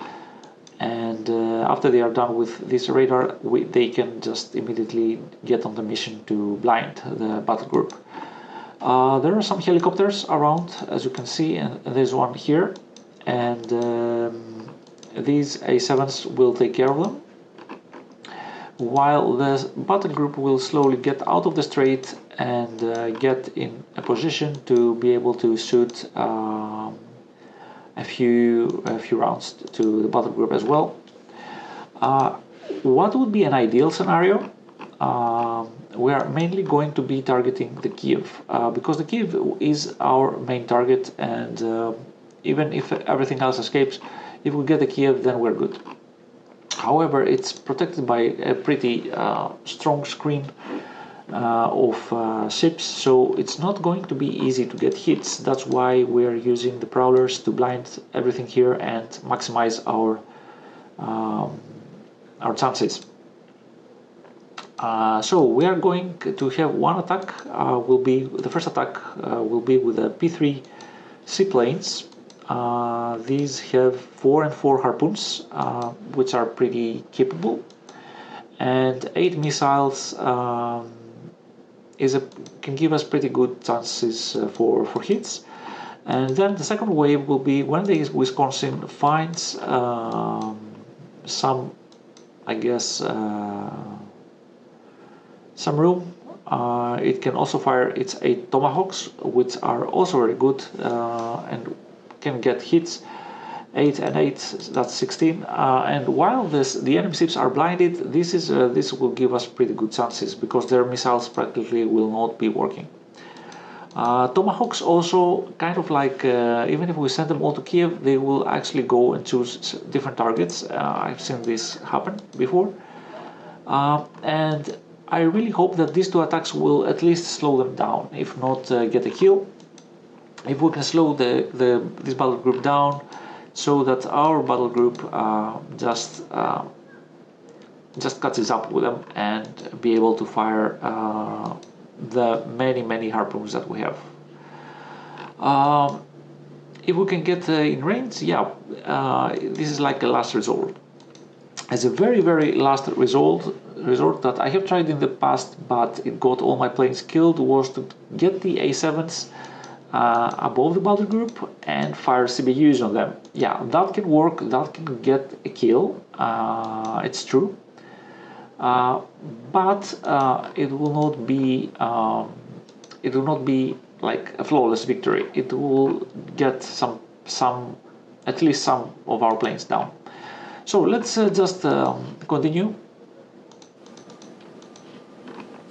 [SPEAKER 1] and after they are done with this radar, they can just immediately get on the mission to blind the battle group. There are some helicopters around, as you can see, and there's one here, and these A7s will take care of them, while the battle group will slowly get out of the strait and get in a position to be able to shoot a few rounds to the battle group as well. What would be an ideal scenario? we are mainly going to be targeting the Kiev, because the Kiev is our main target, and even if everything else escapes, if we get the Kiev, then we're good. However, it's protected by a pretty strong screen of ships, so it's not going to be easy to get hits. That's why we're using the prowlers to blind everything here and maximize our chances. So we are going to have one attack. The first attack will be with the P3 seaplanes. These have 4 and 4 harpoons, which are pretty capable, and 8 missiles can give us pretty good chances for hits. And then the second wave will be when the Wisconsin finds some, I guess, some room. It can also fire its 8 Tomahawks, which are also very good and can get hits. 8 and 8, that's 16. And while the enemy ships are blinded, this will give us pretty good chances because their missiles practically will not be working. Tomahawks also kind of like, even if we send them all to Kiev, they will actually go and choose different targets. I've seen this happen before. And I really hope that these 2 attacks will at least slow them down, if not get a kill. If we can slow this battle group down, so that our battle group just catches up with them and be able to fire the many harpoons that we have. If we can get in range, yeah, this is like a last resort. As a very last resort that I have tried in the past, but it got all my planes killed, was to get the A7s above the battle group and fire CBUs on them. Yeah, that can work, that can get a kill, it's true, but it will not be like a flawless victory. It will get at least some of our planes down. So let's just continue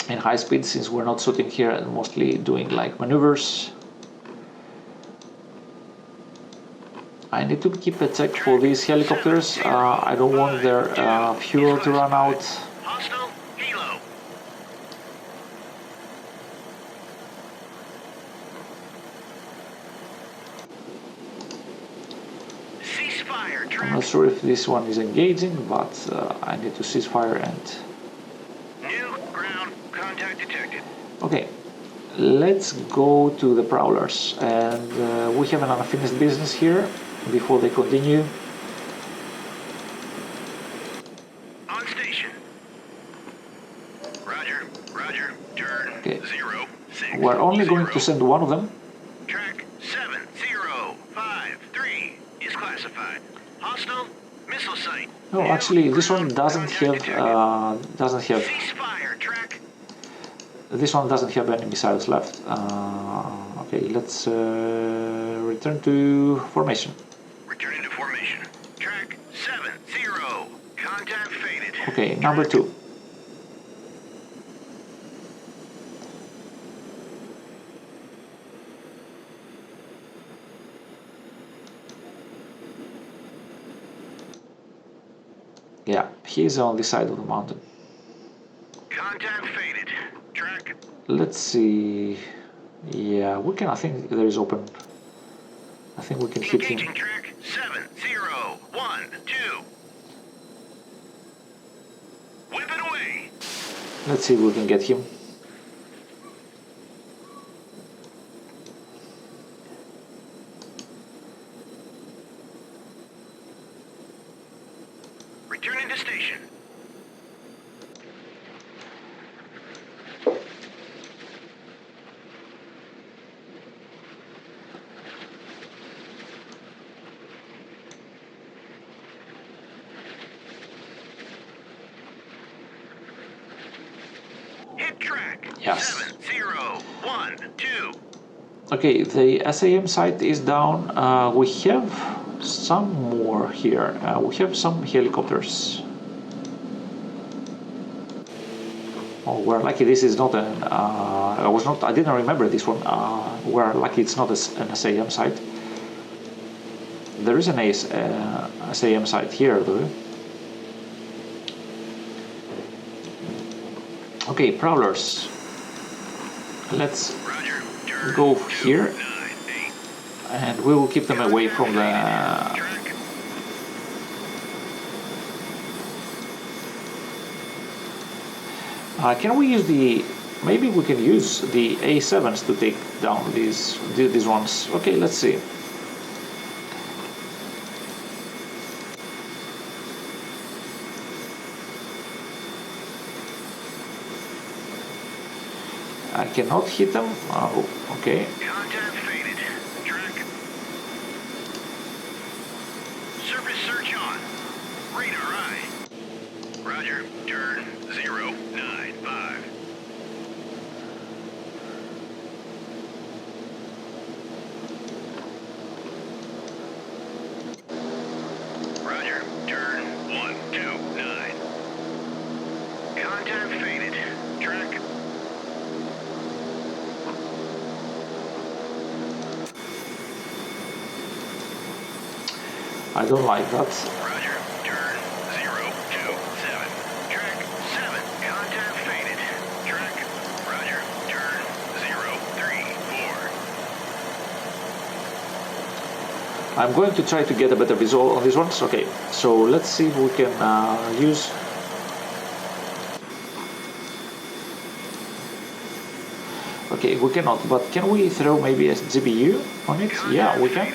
[SPEAKER 1] in high speed, since we're not shooting here and mostly doing like maneuvers. I need to keep a check for these helicopters. I don't want their fuel to run out.
[SPEAKER 2] Hostile helo. Ceasefire.
[SPEAKER 1] I'm not sure if this one is engaging, but I need to cease fire and...
[SPEAKER 2] New ground contact detected.
[SPEAKER 1] Okay, let's go to the prowlers, and we have an unfinished business here before they continue.
[SPEAKER 2] On station. Roger, turn.
[SPEAKER 1] Okay.
[SPEAKER 2] 06.
[SPEAKER 1] We're only going to send one of them.
[SPEAKER 2] Track 7053 is classified. Hostile missile site.
[SPEAKER 1] No, actually, this one doesn't have
[SPEAKER 2] Ceasefire. Track.
[SPEAKER 1] This one doesn't have any missiles left. Okay, let's return to formation.
[SPEAKER 2] Returning to formation. Track 70. Contact faded.
[SPEAKER 1] Okay, number 2. Yeah, he's on the side of the mountain.
[SPEAKER 2] Contact faded. Track.
[SPEAKER 1] Let's see. Yeah, we can. I think there is open. I think we can hit him.
[SPEAKER 2] Engaging track 7012. Whip it away.
[SPEAKER 1] Let's see if we can get him.
[SPEAKER 2] Returning to station. Hit track.
[SPEAKER 1] Yes.
[SPEAKER 2] 7012.
[SPEAKER 1] Okay, the SAM site is down. We have some more here. We have some helicopters. Oh, we're lucky this is not an. I didn't remember this one. We're lucky it's not an SAM site. There is an SAM site here, though. Okay, prowlers. Let's go here, and we will keep them away from the. Can we use the? Maybe we can use the A7s to take down these ones. Okay, let's see. I cannot hit them. Oh, okay.
[SPEAKER 2] Contact faded. Track. Surface search on. Radar eye. Roger. Turn 095. Roger. Turn 129. Contact faded. Track.
[SPEAKER 1] I don't like that.
[SPEAKER 2] Roger. Turn 027. Track 7. Contact faded. Track. Roger. Turn 034.
[SPEAKER 1] I'm going to try to get a better visual on these ones. Okay, so let's see if we can use. Okay, we cannot, but can we throw maybe a GPU on it? Yeah, we can.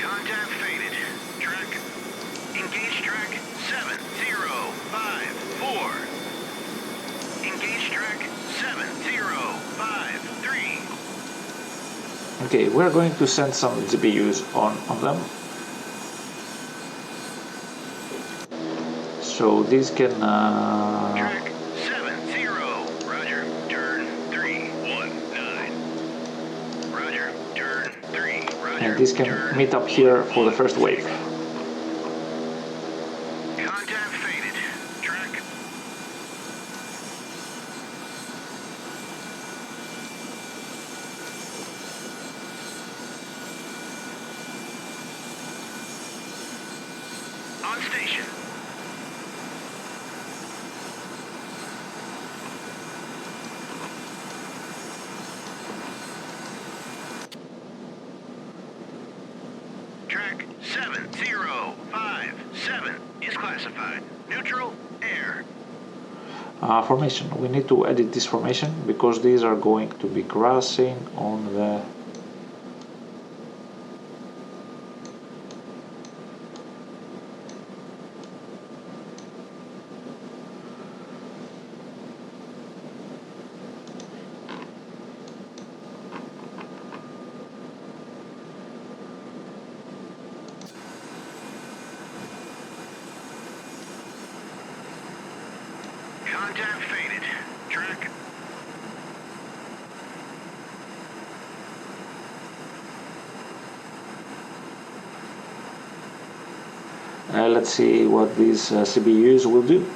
[SPEAKER 2] Contact faded. Track. Engage track 7054. Engage track 7053.
[SPEAKER 1] Okay, we're going to send some GPUs on them. So these can.
[SPEAKER 2] Track 70. Roger. Turn 319. Roger. Turn 3. Roger.
[SPEAKER 1] And these can meet up here for the first wave.
[SPEAKER 2] Contact faded. Track. On station. Track 7057 is classified. Neutral air.
[SPEAKER 1] Formation. We need to edit this formation because these are going to be crashing on the.
[SPEAKER 2] Contact faded. Track.
[SPEAKER 1] Let's see what these CPUs will do.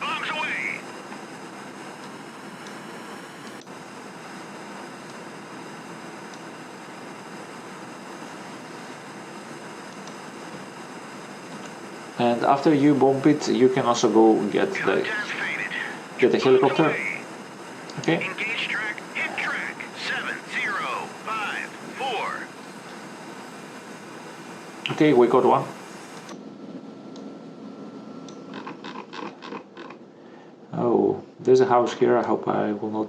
[SPEAKER 2] Bombs away.
[SPEAKER 1] And after you bomb it, you can also go get the helicopter. Okay.
[SPEAKER 2] Engage track. Hit track 7054.
[SPEAKER 1] Okay, we got one. Oh, there's a house here. I hope I will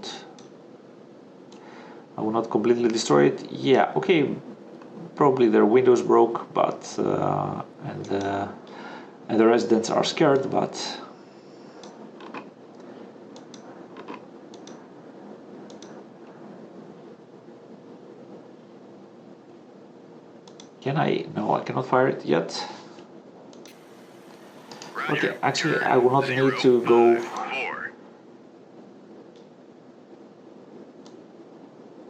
[SPEAKER 1] not completely destroy it. Yeah. Okay. Probably their windows broke, but and the residents are scared, but. Can I? No, I cannot fire it yet. Okay, actually I will not need to go.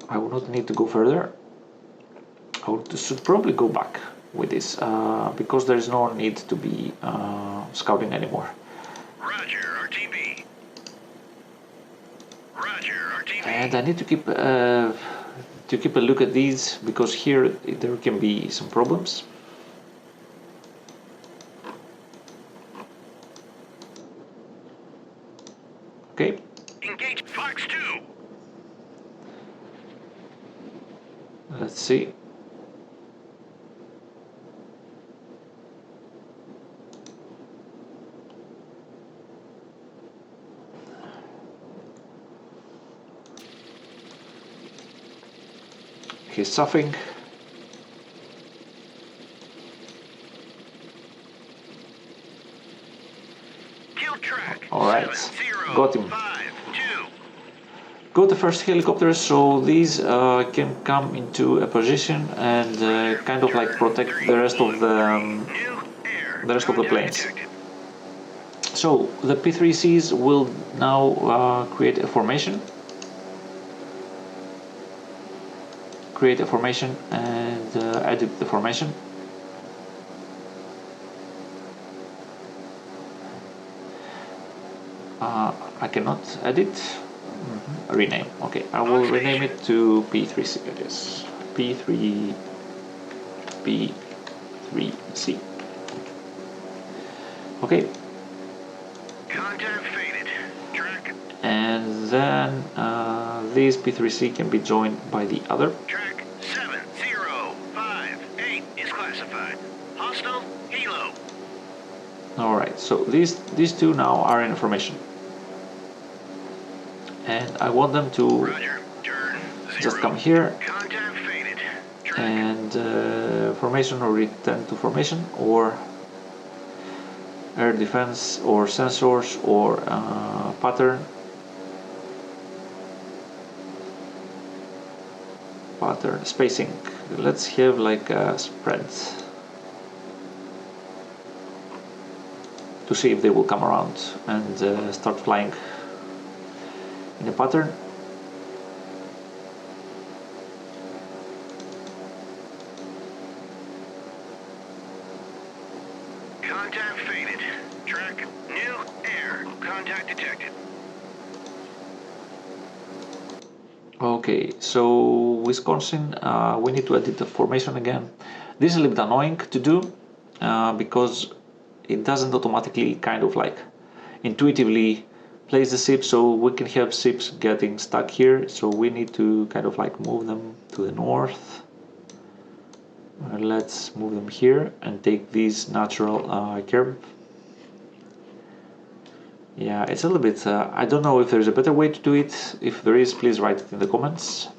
[SPEAKER 1] I will not need to go further. Should probably go back with this because there is no need to be scouting anymore.
[SPEAKER 2] Roger, RTB. Roger, RTB.
[SPEAKER 1] And I need to keep a look at these because here there can be some problems. Okay.
[SPEAKER 2] Engage Fox 2.
[SPEAKER 1] Let's see. He's suffering.
[SPEAKER 2] Kill track.
[SPEAKER 1] All right.
[SPEAKER 2] 7-0,
[SPEAKER 1] Got him.
[SPEAKER 2] 5-2.
[SPEAKER 1] Got the first helicopters, so these can come into a position and kind of like protect the rest of
[SPEAKER 2] New air.
[SPEAKER 1] the planes.
[SPEAKER 2] Detected.
[SPEAKER 1] So the P3Cs will now create a formation. And edit the formation. I cannot edit. Rename. Okay, I will rename it to P3C. I guess P3C. Okay.
[SPEAKER 2] Contact faded. Track.
[SPEAKER 1] And then this P3C can be joined by the other.
[SPEAKER 2] Track 7058 is classified. Hostile helo.
[SPEAKER 1] All right. So these two now are in formation. And I want them to
[SPEAKER 2] Roger. Turn 0.
[SPEAKER 1] just come here
[SPEAKER 2] Contact faded. Track.
[SPEAKER 1] and formation or return to formation or air defense or sensors or pattern spacing. Let's have like a spread to see if they will come around and start flying in a pattern.
[SPEAKER 2] Contact faded. Track new air. Contact detected.
[SPEAKER 1] Okay, so Wisconsin, we need to edit the formation again. This is a little bit annoying to do because it doesn't automatically kind of like intuitively place the ships, so we can have ships getting stuck here, so we need to kind of like move them to the north. Let's move them here and take this natural curve. Yeah, it's a little bit, I don't know if there's a better way to do it. If there is, please write it in the comments.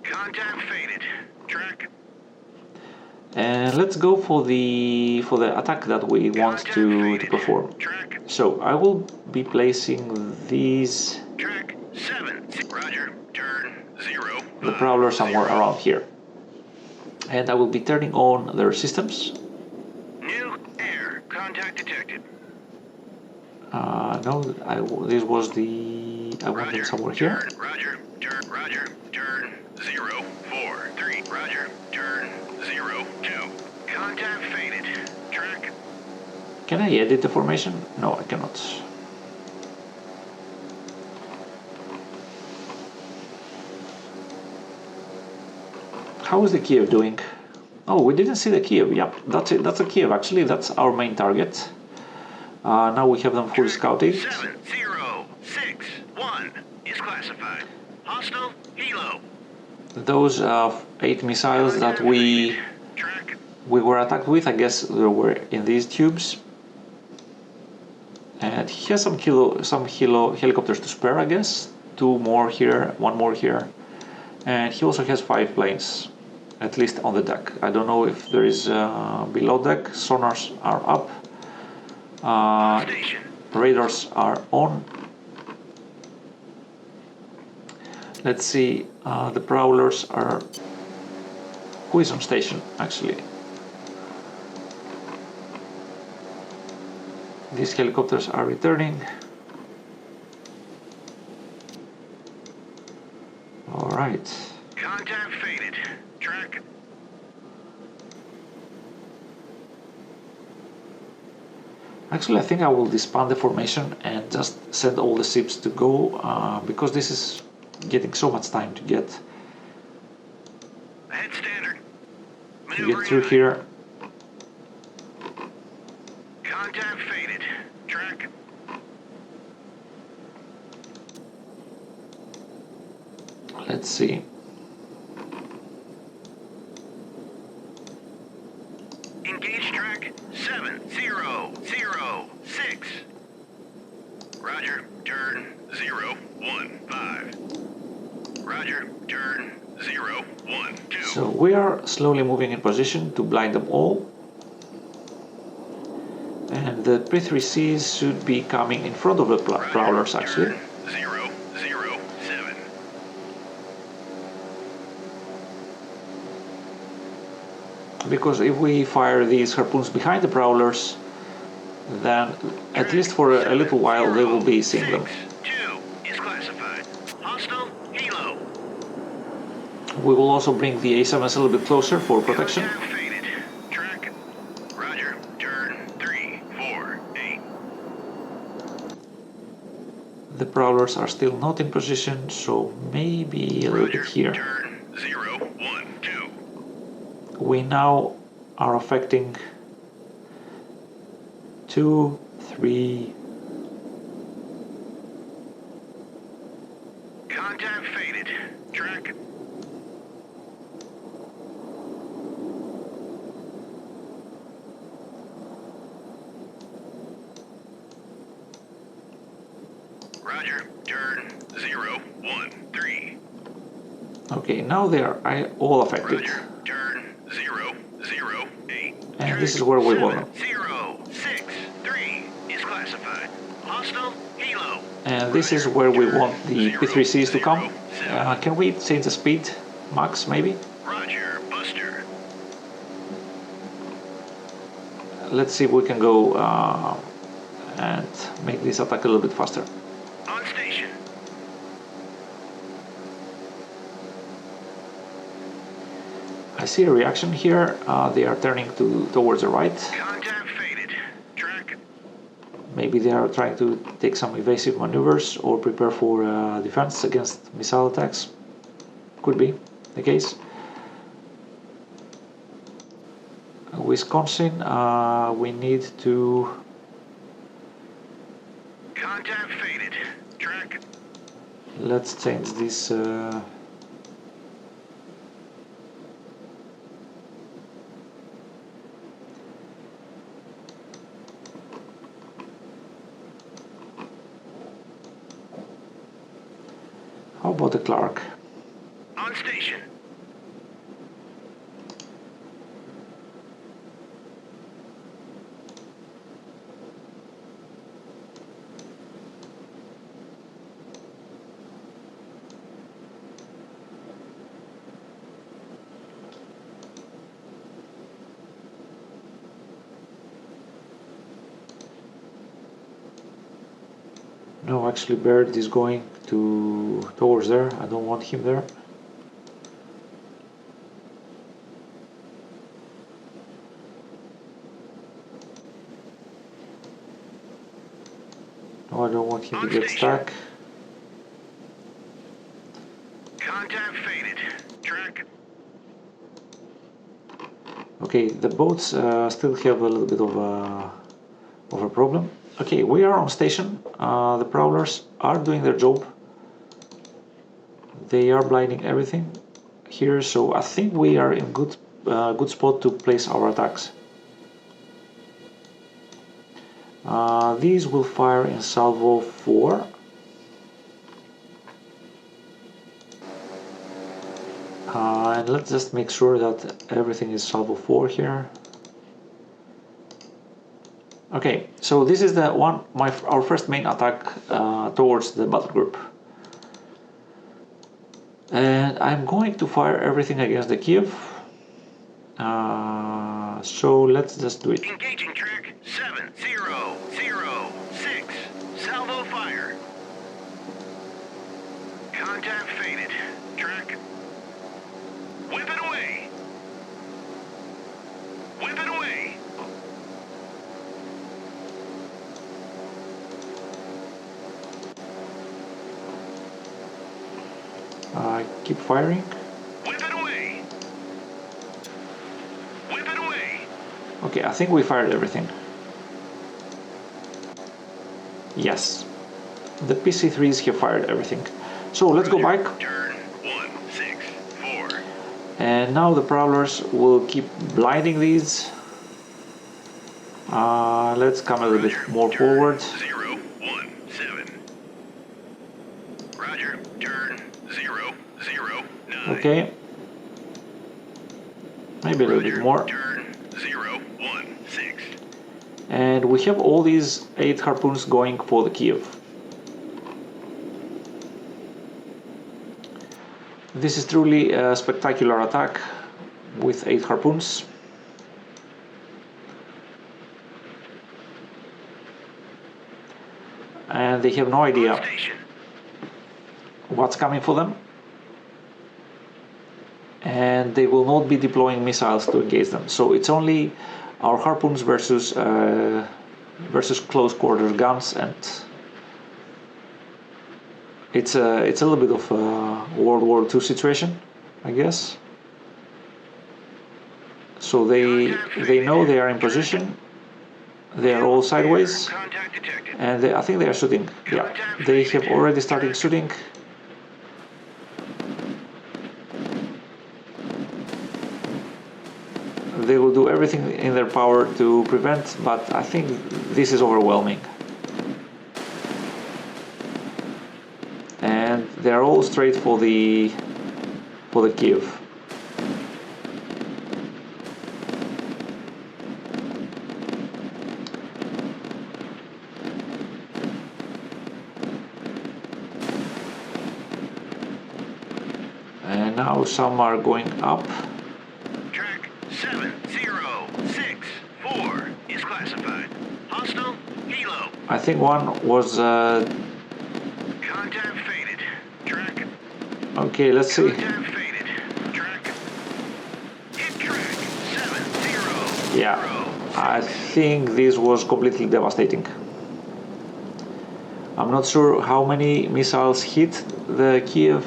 [SPEAKER 2] Contact faded. Track.
[SPEAKER 1] And let's go for the attack that we want to perform.
[SPEAKER 2] Track.
[SPEAKER 1] So I will be placing these
[SPEAKER 2] Track 7. Roger. Turn 0.
[SPEAKER 1] the prowler somewhere around here. And I will be turning on their systems.
[SPEAKER 2] New air. Contact detected.
[SPEAKER 1] No, this was the... I want them somewhere here.
[SPEAKER 2] Roger. Turn. 0 4 3. Roger. Turn 0 2. Contact faded. Track.
[SPEAKER 1] Can I edit the formation? No, I cannot. How is the Kiev doing? Oh, we didn't see the Kiev. Yep, that's it. That's a Kiev. Actually, that's our main target. Now we have them fully scouted.
[SPEAKER 2] 7061 is classified. Hostile helo.
[SPEAKER 1] Those 8 missiles that we were attacked with, I guess they were in these tubes. And he has some helicopters to spare, I guess. 2 more here, 1 more here. And he also has 5 planes, at least on the deck. I don't know if there is below deck. Sonars are up. Radars are on. Let's see, the prowlers are... Who is on station, actually? These helicopters are returning. Right.
[SPEAKER 2] Contact faded. Track.
[SPEAKER 1] Actually, I think I will disband the formation and just send all the ships to go, because this is getting so much time to get
[SPEAKER 2] Ahead standard.
[SPEAKER 1] through here.
[SPEAKER 2] Contact faded. Track.
[SPEAKER 1] Let's see.
[SPEAKER 2] Engage track 7006. Roger, turn 015. Roger, turn 012.
[SPEAKER 1] So we are slowly moving in position to blind them all. And the P3Cs should be coming in front of the prowlers actually.
[SPEAKER 2] 007.
[SPEAKER 1] Because if we fire these harpoons behind the prowlers, then at least for a little while they will be seeing them.
[SPEAKER 2] 2 is classified. Hostile helo.
[SPEAKER 1] We will also bring the A7s a little bit closer for protection.
[SPEAKER 2] Contact faded. Track. Roger, turn 348.
[SPEAKER 1] The prowlers are still not in position, so maybe a little
[SPEAKER 2] Roger,
[SPEAKER 1] bit here.
[SPEAKER 2] turn 012.
[SPEAKER 1] We now are affecting 2, 3.
[SPEAKER 2] Contact faded. Track. Roger, turn 013.
[SPEAKER 1] Okay, now they are all affected.
[SPEAKER 2] Roger, turn 008.
[SPEAKER 1] And this is where we want them.
[SPEAKER 2] 7063 is classified. Hostile helo.
[SPEAKER 1] And this is where we want the P3Cs to come. Can we change the speed, max maybe?
[SPEAKER 2] Roger, Buster.
[SPEAKER 1] Let's see if we can go and make this attack a little bit faster.
[SPEAKER 2] On station.
[SPEAKER 1] I see a reaction here. They are turning towards the right.
[SPEAKER 2] Contact faded. Track.
[SPEAKER 1] Maybe they are trying to take some evasive maneuvers or prepare for defense against missile attacks. Could be the case. Wisconsin, we need to...
[SPEAKER 2] Contact faded. Track.
[SPEAKER 1] Let's change this... How about the Clark?
[SPEAKER 2] On station.
[SPEAKER 1] No, actually Baird is going towards there. I don't want him there. No, I don't want him to get stuck.
[SPEAKER 2] Contact faded. Track.
[SPEAKER 1] Okay, the boats still have a little bit of a problem. Okay, we are on station. The prowlers are doing their job. They are blinding everything here, so I think we are in good spot to place our attacks. These will fire in salvo 4. And let's just make sure that everything is salvo 4 here. Okay, so this is the one, our first main attack towards the battle group. And I'm going to fire everything against the Kiev. So let's just do it.
[SPEAKER 2] Engaging track 7006. Salvo fire. Contact faded. Track.
[SPEAKER 1] Keep firing.
[SPEAKER 2] Whip it away. Whip it away.
[SPEAKER 1] Okay, I think we fired everything. Yes, the PC-3s have fired everything. So let's go back.
[SPEAKER 2] Turn 164.
[SPEAKER 1] And now the Prowlers will keep blinding these. Let's come a little bit more forward.
[SPEAKER 2] 017. Roger. Turn 009.
[SPEAKER 1] Okay. Maybe a little bit more.
[SPEAKER 2] Turn 016.
[SPEAKER 1] And we have all these 8 harpoons going for the Kiev. This is truly a spectacular attack with 8 harpoons. And they have no idea what's coming for them. And they will not be deploying missiles to engage them. So it's only our harpoons versus close quarters guns, and it's a little bit of a World War II situation, I guess. So they know they are in position. They are all sideways, and I think they are shooting. Yeah, they have already started shooting. They will do everything in their power to prevent, but I think this is overwhelming. And they're all straight for the Kiev. And now some are going up.
[SPEAKER 2] Track 7064 is classified. Hostile helo.
[SPEAKER 1] I think one was
[SPEAKER 2] Contact faded. Track.
[SPEAKER 1] okay, let's see.
[SPEAKER 2] Contact faded. Track. Hit track 706.
[SPEAKER 1] Yeah, I think this was completely devastating. I'm not sure how many missiles hit the Kiev.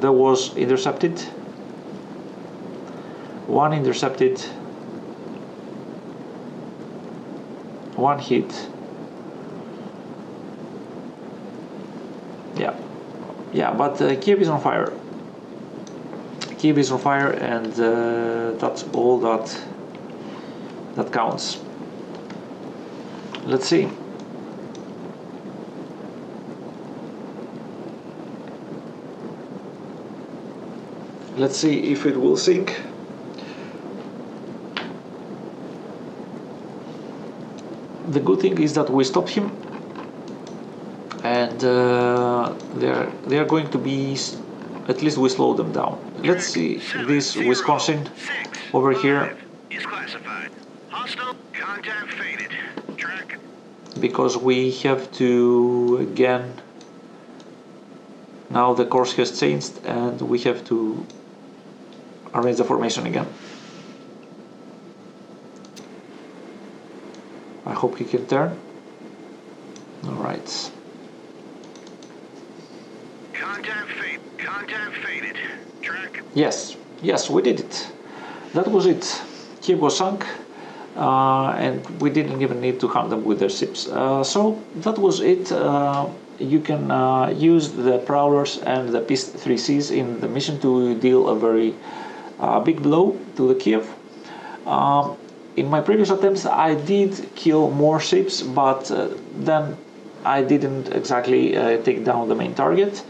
[SPEAKER 1] That was intercepted. One intercepted. One hit. Yeah, but Kiev is on fire. Kiev is on fire, and that's all that counts. Let's see. Let's see if it will sink. The good thing is that we stopped him, and they are going to be, at least we slow them down. Let's see this Wisconsin over here,
[SPEAKER 2] is classified. Hostile contact faded. Track.
[SPEAKER 1] because we have to again. Now the course has changed, and we have to arrange the formation again. I hope he can turn. Alright.
[SPEAKER 2] Contact faded. Track.
[SPEAKER 1] Yes, we did it. That was it. Kiev was sunk, and we didn't even need to hunt them with their ships. So that was it. You can use the Prowlers and the P-3Cs in the mission to deal a very big blow to the Kiev. In my previous attempts I did kill more ships, but then I didn't exactly take down the main target,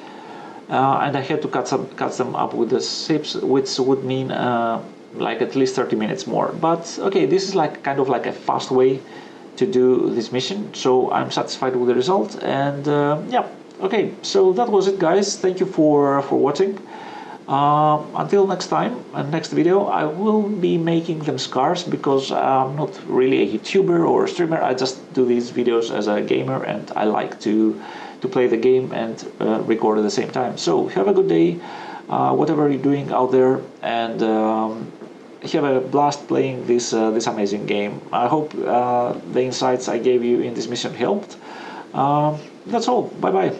[SPEAKER 1] and I had to cut them up with the ships, which would mean like at least 30 minutes more. But okay, this is like kind of like a fast way to do this mission, so I'm satisfied with the result. And yeah, okay, so that was it, guys. Thank you for watching. Until next time and next video, I will be making them scarce, because I'm not really a YouTuber or a streamer. I just do these videos as a gamer, and I like to play the game and record at the same time. So have a good day, whatever you're doing out there, and have a blast playing this amazing game. I hope the insights I gave you in this mission helped. That's all. Bye bye.